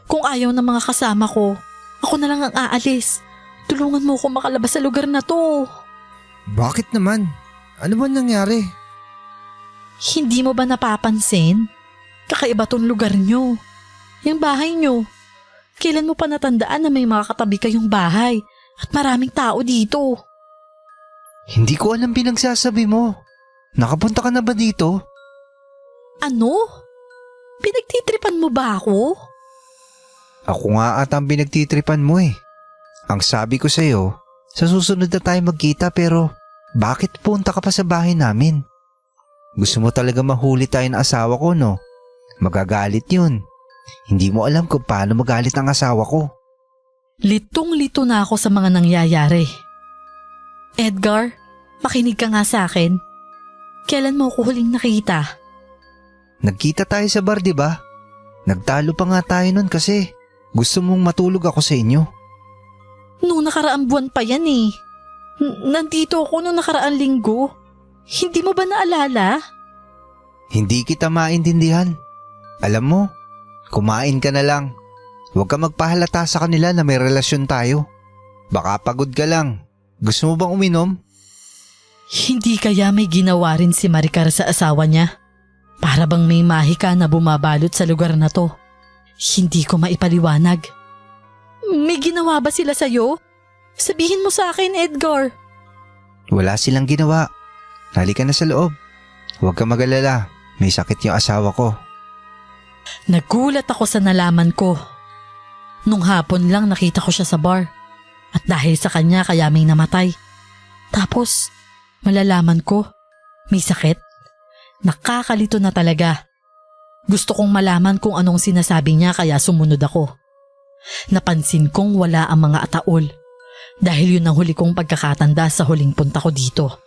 Kung ayaw ng mga kasama ko, ako na lang ang aalis. Tulungan mo ako makalabas sa lugar na to. Bakit naman? Ano ba nangyari? Hindi mo ba napapansin? Kakaiba tong lugar nyo. Yung bahay nyo. Kailan mo pa natandaan na may mga katabi kayong bahay at maraming tao dito? Hindi ko alam pinagsasabi mo. Nakapunta ka na ba dito? Ano? Pinagtitripan mo ba ako? Ako nga ata ang pinagtitripan mo Ang sabi ko sa'yo, sa susunod na tayo magkita pero bakit punta ka pa sa bahay namin? Gusto mo talaga mahuli tayo ng asawa ko, no? Magagalit yun. Hindi mo alam kung paano magalit ang asawa ko. Litong-lito na ako sa mga nangyayari. Edgar, makinig ka nga sa akin. Kailan mo ako huling nakita? Nagkita tayo sa bar, di ba? Nagtalo pa nga tayo nun kasi gusto mong matulog ako sa inyo. Nung nakaraang buwan pa yan eh. Nandito ako nung nakaraang linggo. Hindi mo ba naalala? Hindi kita maintindihan. Alam mo, kumain ka na lang. Huwag ka magpahalata sa kanila na may relasyon tayo. Baka pagod ka lang. Gusto mo bang uminom? Hindi kaya may ginawa rin si Maricar sa asawa niya? Para bang may mahika na bumabalot sa lugar na to. Hindi ko maipaliwanag. May ginawa ba sila sa'yo? Sabihin mo sa akin, Edgar. Wala silang ginawa. Halika na sa loob. Huwag ka mag-alala. May sakit yung asawa ko. Nagulat ako sa nalaman ko. Nung hapon lang nakita ko siya sa bar. At dahil sa kanya kaya may namatay. Tapos, malalaman ko, may sakit. Nakakalito na talaga. Gusto kong malaman kung anong sinasabi niya kaya sumunod ako. Napansin kong wala ang mga ataol. Dahil yun ang huli kong pagkakatanda sa huling punta ko dito.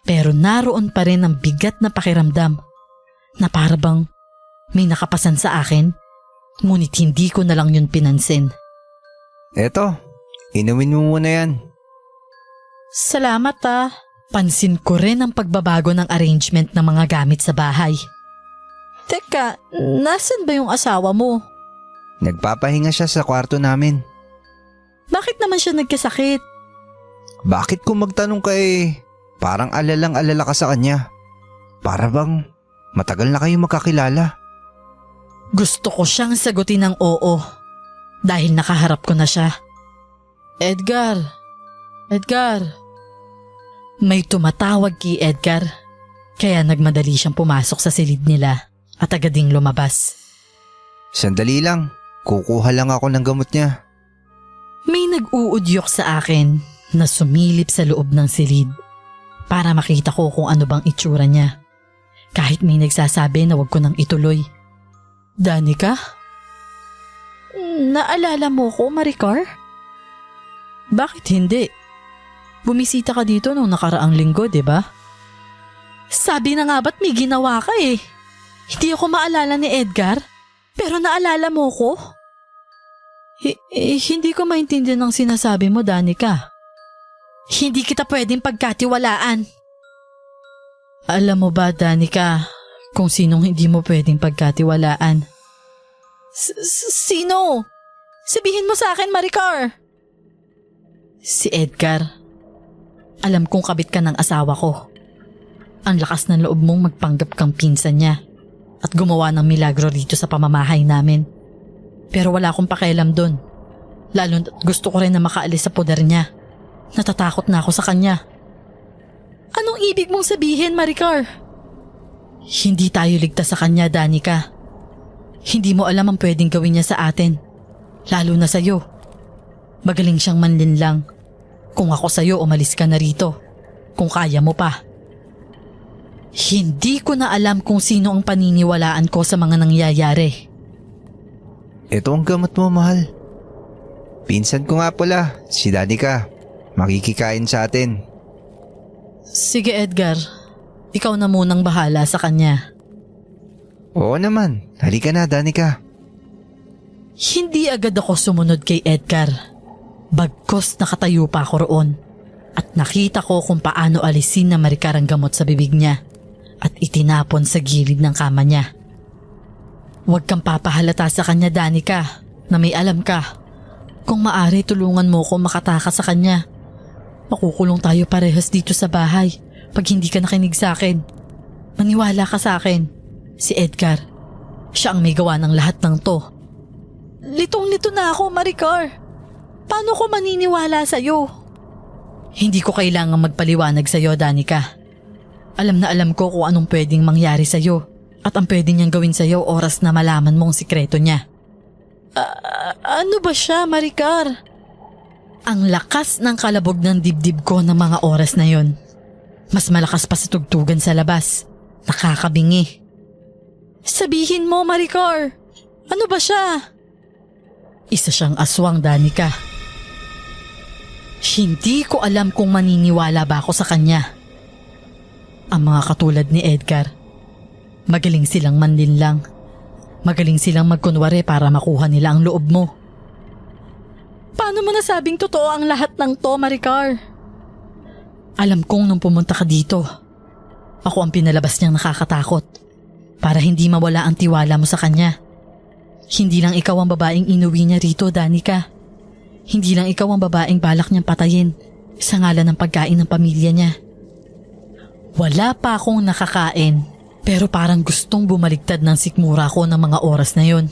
Pero naroon pa rin ang bigat na pakiramdam. Na para bang may nakapasan sa akin. Ngunit hindi ko na lang yun pinansin. Eto, inumin mo muna yan. Salamat ah. Pansin ko rin ang pagbabago ng arrangement ng mga gamit sa bahay. Teka, nasan ba yung asawa mo? Nagpapahinga siya sa kwarto namin. Bakit naman siya nagkasakit? Bakit kung magtanong ka parang alalang-alala ka sa kanya? Para bang matagal na kayo magkakilala? Gusto ko siyang sagutin ng oo. Dahil nakaharap ko na siya. Edgar! May tumatawag kay Edgar. Kaya nagmadali siyang pumasok sa silid nila at agad ding lumabas. Sandali lang, kukuha lang ako ng gamot niya. May nag-uudyok sa akin na sumilip sa loob ng silid para makita ko kung ano bang itsura niya. Kahit may nagsasabi na wag ko nang ituloy. Danica? Naalala mo ko, Maricar? Bakit hindi? Bumisita ka dito nung nakaraang linggo, di ba? Sabi na nga ba't may ginawa ka eh. Hindi ako maalala ni Edgar, pero naalala mo ko? Hindi ko maintindihan ang sinasabi mo, Danica. Hindi kita pwedeng pagkatiwalaan. Alam mo ba, Danica, kung sinong hindi mo pwedeng pagkatiwalaan? Sino? Sabihin mo sa akin, Maricar. Si Edgar. Alam kong kabit ka ng asawa ko. Ang lakas ng loob mong magpanggap kang pinsan niya at gumawa ng milagro dito sa pamamahay namin. Pero wala akong pakialam doon. Lalo gusto ko rin na makaalis sa poder niya. Natatakot na ako sa kanya. Anong ibig mong sabihin, Maricar? Hindi tayo ligtas sa kanya, Danica. Hindi mo alam ang pwedeng gawin niya sa atin. Lalo na sa'yo. Magaling siyang manlinlang. Kung ako sa'yo, umalis ka na rito. Kung kaya mo pa. Hindi ko na alam kung sino ang paniniwalaan ko sa mga nangyayari. Ito ang gamot mo, mahal. Pinsan ko nga pala, si Danica. Makikikain sa atin. Sige, Edgar. Ikaw na munang bahala sa kanya. Oo naman, halika na, Danica. Hindi agad ako sumunod kay Edgar. Bagkos nakatayo pa ako roon at nakita ko kung paano alisin na Maricar ang gamot sa bibig niya at itinapon sa gilid ng kama niya. Huwag kang papahalata sa kanya, Danica, na may alam ka. Kung maari, tulungan mo ko makatakas sa kanya. Makukulong tayo parehas dito sa bahay pag hindi ka nakinig sa akin. Maniwala ka sa akin. Si Edgar, siya ang may gawa ng lahat ng to. Litong-lito na ako, Maricar. Paano ko maniniwala sa'yo? Hindi ko kailangang magpaliwanag sa'yo, Danica. Alam na alam ko kung anong pwedeng mangyari sa'yo at ang pwede niyang gawin sa'yo oras na malaman mo ang sikreto niya. Ano ba siya, Maricar? Ang lakas ng kalabog ng dibdib ko ng mga oras na yon. Mas malakas pa sa tugtugan sa labas. Nakakabingi. Sabihin mo, Maricar. Ano ba siya? Isa siyang aswang, Danica. Hindi ko alam kung maniniwala ba ako sa kanya. Ang mga katulad ni Edgar, magaling silang manlinlang. Magaling silang magkunwari para makuha nila ang loob mo. Paano mo nasabing totoo ang lahat ng to, Maricar? Alam kong nung pumunta ka dito, ako ang pinalabas niyang nakakatakot para hindi mawala ang tiwala mo sa kanya. Hindi lang ikaw ang babaeng inuwi niya rito, Danica. Hindi lang ikaw ang babaeng balak niyang patayin sa ngalan ng pagkain ng pamilya niya. Wala pa akong nakakain pero parang gustong bumaligtad ng sikmura ko ng mga oras na yon.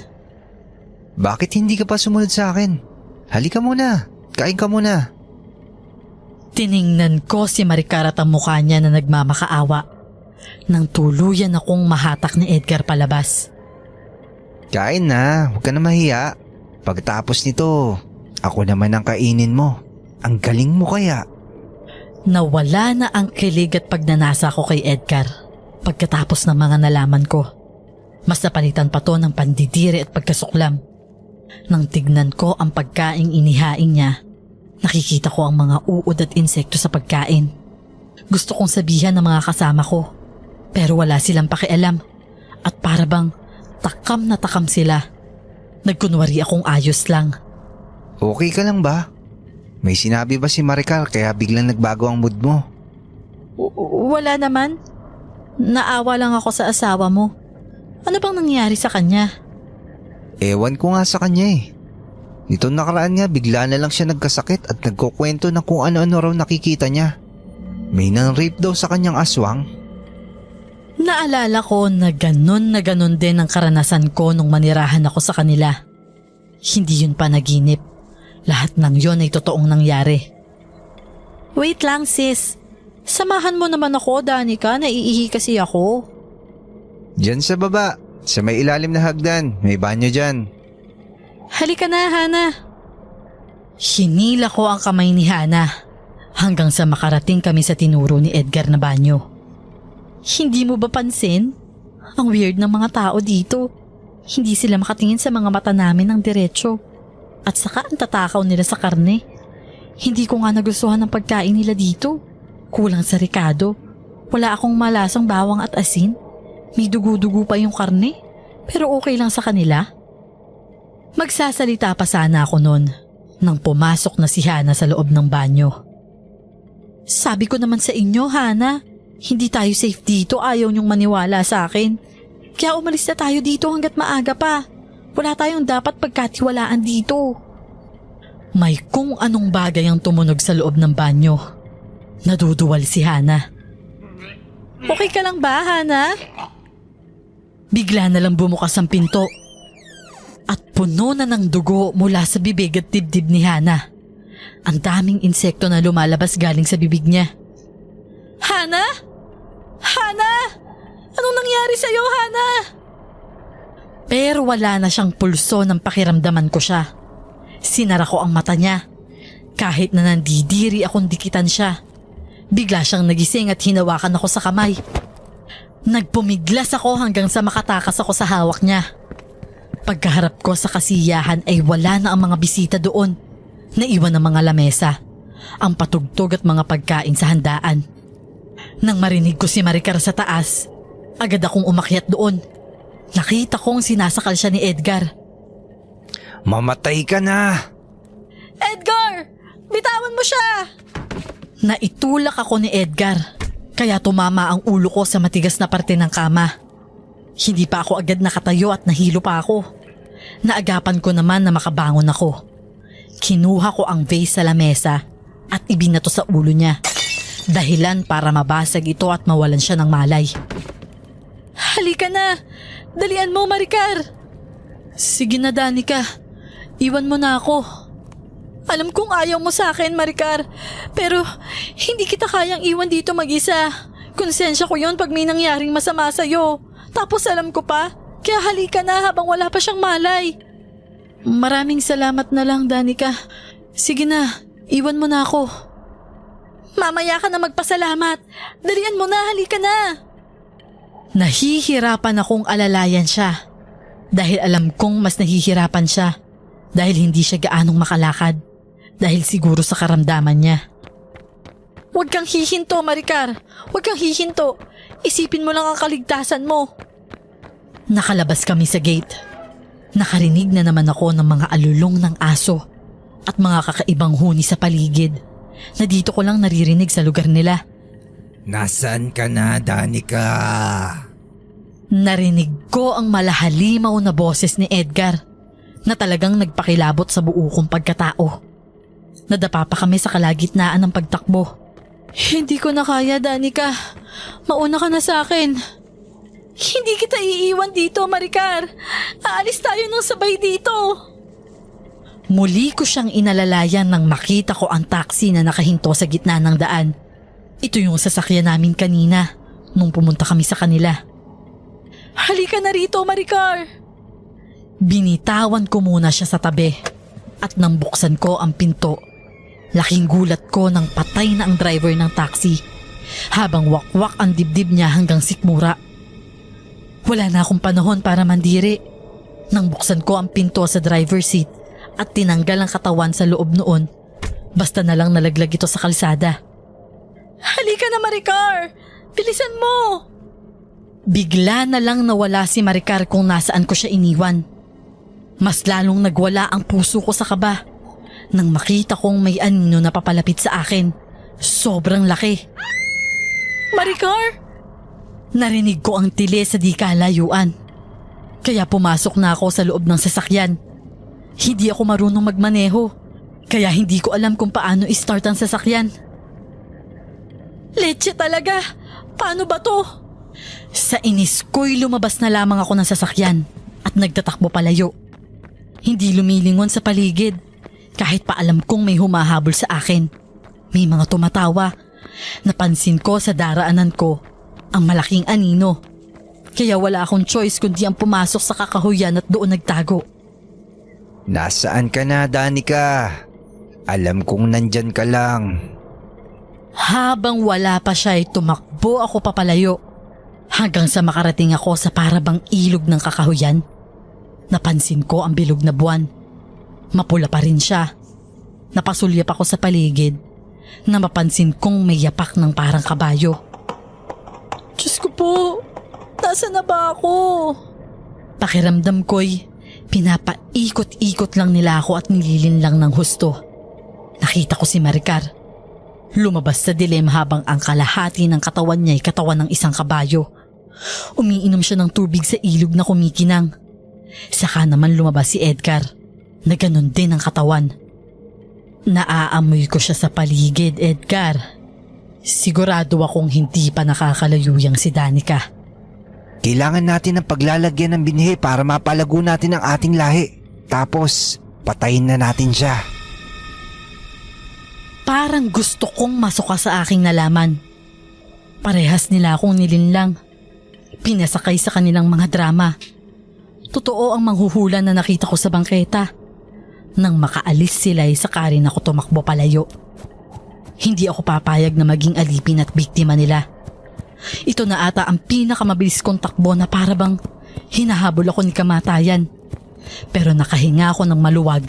Bakit hindi ka pa sumunod sa akin? Halika muna, kain ka muna. Tiningnan ko si Maricar at ang mukha niya na nagmamakaawa. Nang tuluyan akong mahatak ni Edgar palabas. Kain na, huwag ka na mahiya. Pagkatapos nito, ako naman ang kainin mo. Ang galing mo kaya. Nawala na ang kilig at pagnanasa ko kay Edgar pagkatapos ng mga nalaman ko. Mas napalitan pa to ng pandidiri at pagkasuklam. Nang tignan ko ang pagkaing inihain niya, nakikita ko ang mga uod at insekto sa pagkain. Gusto kong sabihan ng mga kasama ko, pero wala silang pakialam at para bang takam na takam sila. Nagkunwari akong ayos lang. Okay ka lang ba? May sinabi ba si Maricar kaya biglang nagbago ang mood mo? Wala naman. Naawa lang ako sa asawa mo. Ano bang nangyari sa kanya? Ewan ko nga sa kanya eh. Nitong nakaraan nga bigla na lang siya nagkasakit at nagkukwento na kung ano-ano raw nakikita niya. May nang-rape daw sa kanyang aswang. Naalala ko na ganon din ang karanasan ko nung manirahan ako sa kanila. Hindi yun panaginip. Lahat ng yon ay totoong nangyari. Wait lang sis. Samahan mo naman ako, Danica. Naiihi kasi ako. Diyan sa baba, sa may ilalim na hagdan, may banyo dyan. Halika na, Hana. Hinila ko ang kamay ni Hana hanggang sa makarating kami sa tinuro ni Edgar na banyo. Hindi mo ba pansin? Ang weird ng mga tao dito. Hindi sila makatingin sa mga mata namin ng diretsyo. At saka ang tatakaw nila sa karne. Hindi ko nga nagustuhan ng pagkain nila dito. Kulang sa rikado. Wala akong malasang bawang at asin. May dugo-dugo pa yung karne. Pero okay lang sa kanila. Magsasalita pa sana ako noon nang pumasok na si Hana sa loob ng banyo. Sabi ko naman sa inyo, Hana, hindi tayo safe dito, ayaw niyong maniwala sa akin. Kaya umalis na tayo dito hanggat maaga pa. Wala tayong dapat pagkatiwalaan dito. May kung anong bagay ang tumunog sa loob ng banyo. Naduduwal si Hana. Okay ka lang ba, Hana? Bigla na lang bumukas ang pinto. At puno na ng dugo mula sa bibig at dibdib ni Hana. Ang daming insekto na lumalabas galing sa bibig niya. Hana? Hana? Anong nangyari sa'yo, Hana? Pero wala na siyang pulso nang pakiramdaman ko siya. Sinara ko ang mata niya. Kahit na nandidiri akong dikitan siya. Bigla siyang nagising at hinawakan ako sa kamay. Nagpumiglas ako hanggang sa makatakas ako sa hawak niya. Pagkaharap ko sa kasiyahan ay wala na ang mga bisita doon. Naiwan ang mga lamesa, ang patugtog at mga pagkain sa handaan. Nang marinig ko si Maricar sa taas, agad akong umakyat doon. Nakita kong sinasakal siya ni Edgar. Mamatay ka na! Edgar! Bitawan mo siya! Naitulak ako ni Edgar, kaya tumama ang ulo ko sa matigas na parte ng kama. Hindi pa ako agad nakatayo at nahilo pa ako. Naagapan ko naman na makabangon ako. Kinuha ko ang vase sa lamesa at ibinato sa ulo niya. Dahilan para mabasag ito at mawalan siya ng malay. Halika na! Dalian mo, Maricar! Sige na, Danica. Iwan mo na ako. Alam kong ayaw mo sa akin, Maricar. Pero hindi kita kayang iwan dito mag-isa. Konsensya ko yon pag may nangyaring masama sa'yo. Tapos alam ko pa, kaya halika na habang wala pa siyang malay. Maraming salamat na lang, Danica. Sige na, iwan mo na ako. Mamaya ka na magpasalamat. Dalian mo na, halika na. Nahihirapan akong alalayan siya. Dahil alam kong mas nahihirapan siya. dahil hindi siya gaanong makalakad dahil siguro sa karamdaman niya. Huwag kang hihinto, Maricar. Huwag kang hihinto. Isipin mo lang ang kaligtasan mo. Nakalabas kami sa gate. Nakarinig na naman ako ng mga alulong ng aso at mga kakaibang huni sa paligid na dito ko lang naririnig sa lugar nila. Nasaan ka na, Danica? Narinig ko ang malahalimaw na boses ni Edgar na talagang nagpakilabot sa buo kong pagkatao. Nadapa pa kami sa kalagitnaan ng pagtakbo. Hindi ko na kaya, Danica. Mauna ka na sa akin. Hindi kita iiwan dito, Maricar. Aalis tayo ng sabay dito. Muli ko siyang inalalayan nang makita ko ang taxi na nakahinto sa gitna ng daan. Ito yung sasakyan namin kanina nung pumunta kami sa kanila. Halika na rito, Maricar. Binitawan ko muna siya sa tabi at nang buksan ko ang pinto, laking gulat ko nang patay na ang driver ng taxi habang wakwak ang dibdib niya hanggang sikmura. Wala na akong panahon para mandiri. Nang buksan ko ang pinto sa driver seat at tinanggal ang katawan sa loob noon, basta na lang nalaglag ito sa kalsada. Halika na, Maricar! Bilisan mo! Bigla na lang nawala si Maricar kung nasaan ko siya iniwan. Mas lalong nagwala ang puso ko sa kaba nang makita kong may anino na papalapit sa akin. Sobrang laki. Maricar! Narinig ko ang tili sa di kalayuan. Kaya pumasok na ako sa loob ng sasakyan. Hindi ako marunong magmaneho, kaya hindi ko alam kung paano i-start ang sasakyan. Leche talaga! Paano ba to? Sa inis ko'y lumabas na lamang ako ng sasakyan at nagtatakbo palayo. Hindi lumilingon sa paligid kahit pa alam kong may humahabol sa akin. May mga tumatawa. Napansin ko sa daraanan ko ang malaking anino. Kaya wala akong choice kundi ang pumasok sa kakahuyan at doon nagtago. Nasaan ka na, Danica? Alam kong nandyan ka lang. Habang wala pa siya ay tumakbo ako papalayo hanggang sa makarating ako sa parabang ilog ng kakahuyan. Napansin ko ang bilog na buwan. Mapula pa rin siya. Napasulyap ako sa paligid na mapansin kong may yapak ng parang kabayo. Diyos ko po, nasa na ba ako? Pakiramdam ko'y pinapaikot-ikot lang nila ako at nililin lang ng husto. Nakita ko si Maricar. Lumabas sa dilim habang ang kalahati ng katawan niya ay katawan ng isang kabayo. Umiinom siya ng tubig sa ilog na kumikinang. Saka naman lumabas si Edgar na ganun din ang katawan. Naaamoy ko siya sa paligid, Edgar. Sigurado akong hindi pa nakakaluyuyang si Danica. Kailangan natin ng paglalagyan ng binhi para mapalago natin ang ating lahi. Tapos, patayin na natin siya. Parang gusto kong masuka sa aking nalaman. Parehas nila akong nilinlang. Pinasakay sa kanilang mga drama. Totoo ang manghuhula na nakita ko sa bangketa. Nang makaalis sila ay saka rin ako tumakbo palayo. Hindi ako papayag na maging alipin at biktima nila. Ito na ata ang pinakamabilis kong takbo na parabang hinahabol ako ni kamatayan. Pero nakahinga ako ng maluwag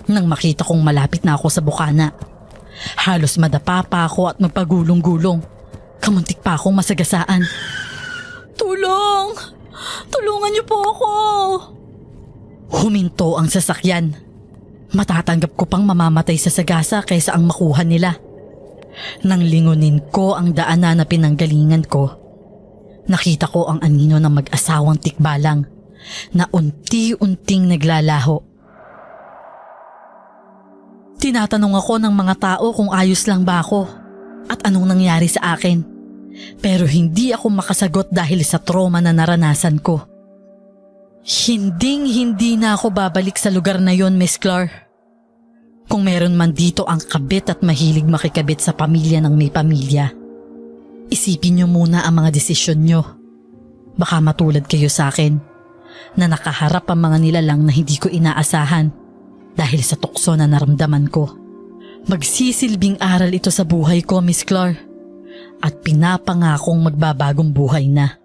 nang makita kong malapit na ako sa bukana. Halos madapa pa ako at magpagulong-gulong. Kamuntik pa akong masagasaan. Tulong! Tulungan niyo po ako! Huminto ang sasakyan. Matatanggap ko pang mamamatay sa sagasa kaysa ang makuha nila. Nang lingunin ko ang daanan na pinanggalingan ko, nakita ko ang anino ng mag-asawang tikbalang na unti-unting naglalaho. Tinatanong ako ng mga tao kung ayos lang ba ako at anong nangyari sa akin. Pero hindi ako makasagot dahil sa trauma na naranasan ko. Hinding-hindi na ako babalik sa lugar na yon, Miss Clar. Kung meron man dito ang kabit at mahilig makikabit sa pamilya ng may pamilya, isipin niyo muna ang mga desisyon niyo. Baka matulad kayo sa akin, na nakaharap ang mga nilalang na hindi ko inaasahan dahil sa tukso na naramdaman ko. Magsisilbing aral ito sa buhay ko, Miss Clar, at pinapangakong magbabagong buhay na.